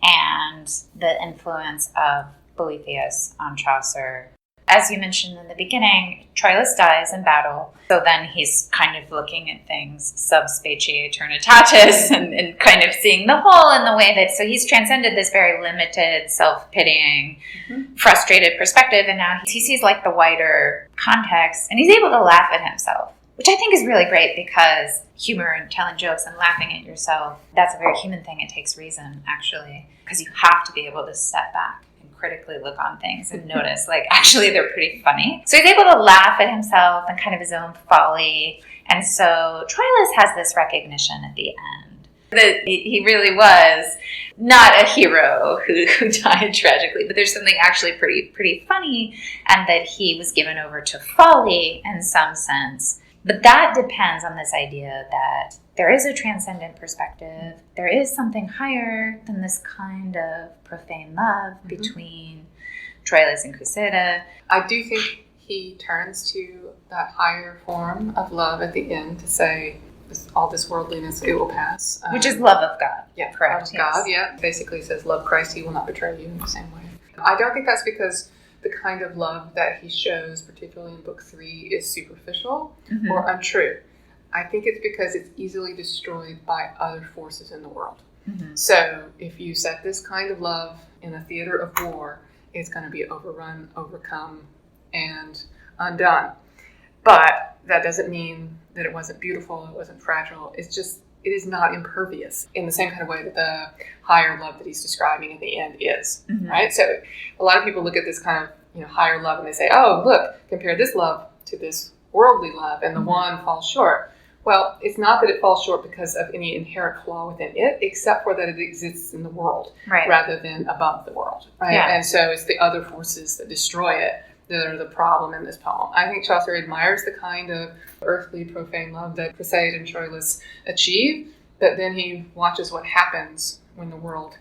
[SPEAKER 1] and the influence of Boethius on Chaucer. As you mentioned in the beginning, Troilus dies in battle. So then he's kind of looking at things sub specie aeternitatis and kind of seeing the whole in the way that, so he's transcended this very limited, self-pitying, frustrated perspective. And now he sees like the wider context and he's able to laugh at himself, which I think is really great because humor and telling jokes and laughing at yourself, that's a very human thing. It takes reason, actually, because you have to be able to step back and critically look on things and notice, like, actually, they're pretty funny. So he's able to laugh at himself and kind of his own folly. And so Troilus has this recognition at the end that he really was not a hero who died tragically, but there's something actually pretty funny, and that he was given over to folly in some sense. But that depends on this idea that there is a transcendent perspective. There is something higher than this kind of profane love between Troilus and Criseyde.
[SPEAKER 2] I do think he turns to that higher form of love at the end to say, all this worldliness, it will pass.
[SPEAKER 1] Which is love of God.
[SPEAKER 2] Yeah,
[SPEAKER 1] correct.
[SPEAKER 2] Love of God, yeah. Basically says, love Christ, he will not betray you in the same way. I don't think that's because the kind of love that he shows, particularly in Book 3, is superficial or untrue. I think it's because it's easily destroyed by other forces in the world. So if you set this kind of love in a theater of war, it's going to be overrun, overcome, and undone. But that doesn't mean that it wasn't beautiful, it wasn't fragile. It's just, it is not impervious in the same kind of way that the higher love that he's describing at the end is, right? So a lot of people look at this kind of, higher love and they say, oh, look, compare this love to this worldly love, and the one falls short. Well, it's not that it falls short because of any inherent flaw within it, except for that it exists in the world rather than above the world, right? Yeah. And so it's the other forces that destroy it that are the problem in this poem. I think Chaucer admires the kind of earthly, profane love that Criseyde and Troilus achieve, but then he watches what happens when the world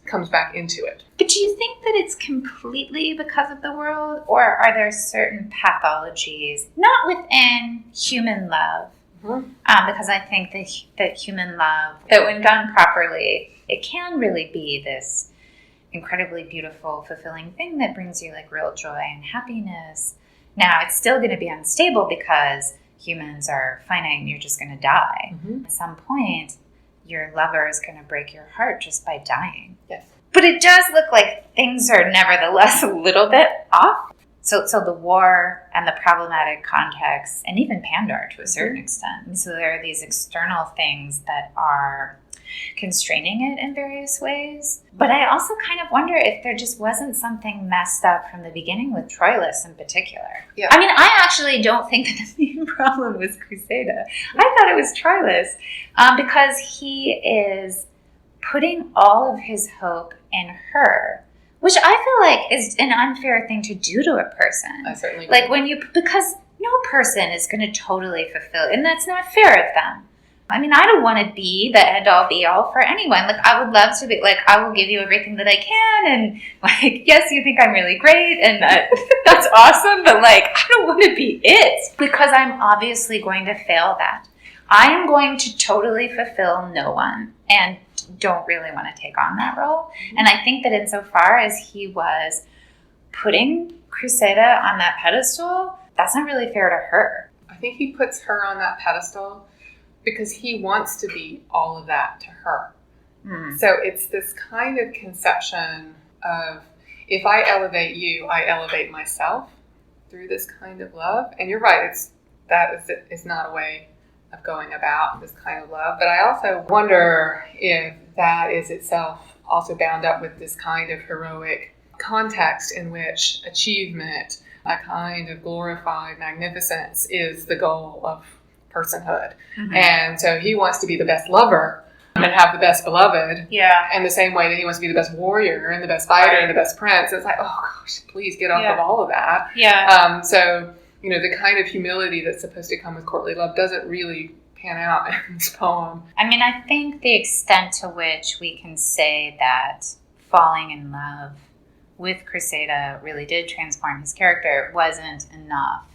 [SPEAKER 2] comes back into it.
[SPEAKER 1] But do you think that it's completely because of the world, or are there certain pathologies, not within human love, because I think that human love, that when done properly, it can really be this incredibly beautiful, fulfilling thing that brings you like real joy and happiness. Now, it's still going to be unstable because humans are finite and you're just going to die. At some point, your lover is going to break your heart just by dying.
[SPEAKER 2] Yes.
[SPEAKER 1] But it does look like things are nevertheless a little bit off. So the war and the problematic context, and even Pandar to a certain extent. And so there are these external things that are constraining it in various ways. But I also kind of wonder if there just wasn't something messed up from the beginning with Troilus in particular.
[SPEAKER 2] Yeah.
[SPEAKER 1] I mean, I actually don't think that the main problem was Criseyde. I thought it was Troilus because he is putting all of his hope in her, which I feel like is an unfair thing to do to a person.
[SPEAKER 2] I certainly
[SPEAKER 1] like because no person is going to totally fulfill, and that's not fair of them. I mean, I don't want to be the end-all, be-all for anyone. Like, I would love to be, like, I will give you everything that I can, and, like, yes, you think I'm really great, and that's awesome, but, like, I don't want to be it, because I'm obviously going to fail that. I am going to totally fulfill no one, and don't really want to take on that role. And I think that insofar as he was putting Criseyde on that pedestal, that's not really fair to her.
[SPEAKER 2] I think he puts her on that pedestal because he wants to be all of that to her. So it's this kind of conception of, if I elevate you, I elevate myself through this kind of love. And you're right, that is not a way of going about this kind of love. But I also wonder if that is itself also bound up with this kind of heroic context in which achievement, a kind of glorified magnificence, is the goal of personhood. And so he wants to be the best lover and have the best beloved.
[SPEAKER 1] Yeah.
[SPEAKER 2] In the same way that he wants to be the best warrior and the best fighter and the best prince. It's like, oh gosh, please get off of all of that.
[SPEAKER 1] Yeah.
[SPEAKER 2] So, the kind of humility that's supposed to come with courtly love doesn't really pan out in this poem.
[SPEAKER 1] I mean, I think the extent to which we can say that falling in love with Criseyde really did transform his character wasn't enough,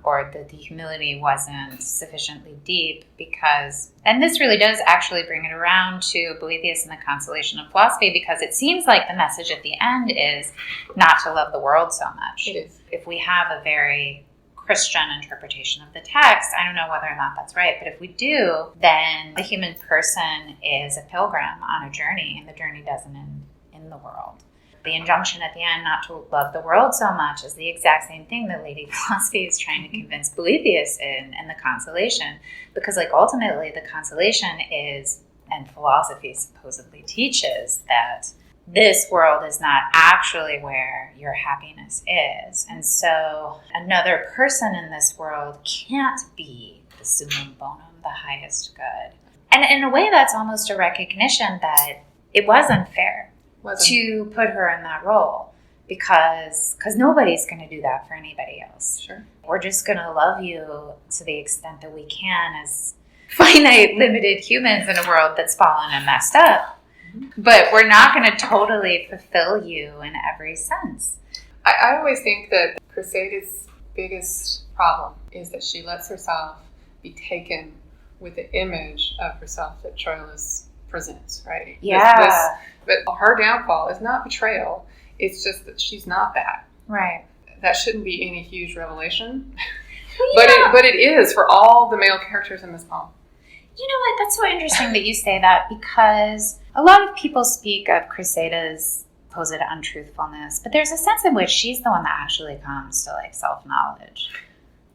[SPEAKER 1] or that the humility wasn't sufficiently deep, because, and this really does actually bring it around to Boethius and the Consolation of Philosophy, because it seems like the message at the end is not to love the world so much.
[SPEAKER 2] It is.
[SPEAKER 1] If we have a very Christian interpretation of the text, I don't know whether or not that's right, but if we do, then the human person is a pilgrim on a journey, and the journey doesn't end in the world. The injunction at the end not to love the world so much is the exact same thing that Lady Philosophy is trying to convince Boethius in the Consolation. Because, like, ultimately the Consolation is, and philosophy supposedly teaches, that this world is not actually where your happiness is. And so another person in this world can't be the summum bonum, the highest good. And in a way, that's almost a recognition that it was unfair to put her in that role, because nobody's going to do that for anybody else.
[SPEAKER 2] Sure.
[SPEAKER 1] We're just going to love you to the extent that we can as finite, limited humans in a world that's fallen and messed up. But we're not going to totally fulfill you in every sense.
[SPEAKER 2] I always think that Criseyde's biggest problem is that she lets herself be taken with the image of herself that Troilus presents, right?
[SPEAKER 1] Yeah.
[SPEAKER 2] But her downfall is not betrayal. It's just that she's not that.
[SPEAKER 1] Right.
[SPEAKER 2] That shouldn't be any huge revelation.
[SPEAKER 1] Yeah.
[SPEAKER 2] But it is for all the male characters in this poem.
[SPEAKER 1] You know what? That's so interesting that you say that, because a lot of people speak of Criseyde's supposed untruthfulness, but there's a sense in which she's the one that actually comes to, like, self-knowledge.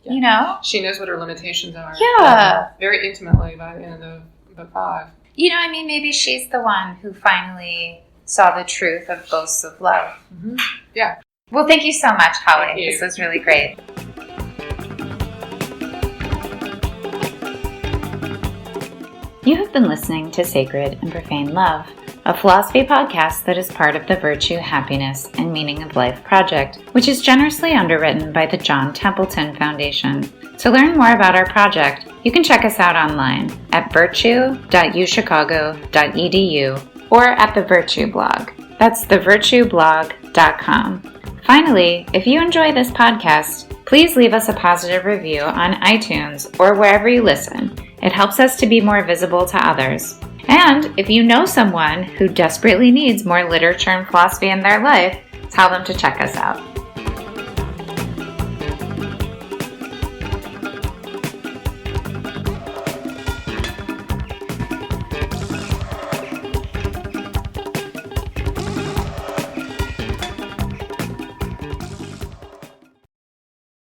[SPEAKER 1] Yeah. You know?
[SPEAKER 2] She knows what her limitations are.
[SPEAKER 1] Yeah.
[SPEAKER 2] Very intimately by the end of book 5.
[SPEAKER 1] You know, I mean, maybe she's the one who finally saw the truth of boasts of love.
[SPEAKER 2] Mm-hmm. Yeah.
[SPEAKER 1] Well, thank you so much, Holly.
[SPEAKER 2] Thank you.
[SPEAKER 1] This was really great. You have been listening to Sacred and Profane Love, a philosophy podcast that is part of the Virtue, Happiness, and Meaning of Life project, which is generously underwritten by the John Templeton Foundation. To learn more about our project, you can check us out online at virtue.uchicago.edu or at the Virtue blog. That's thevirtueblog.com. Finally, if you enjoy this podcast, please leave us a positive review on iTunes or wherever you listen. It helps us to be more visible to others. And if you know someone who desperately needs more literature and philosophy in their life, tell them to check us out.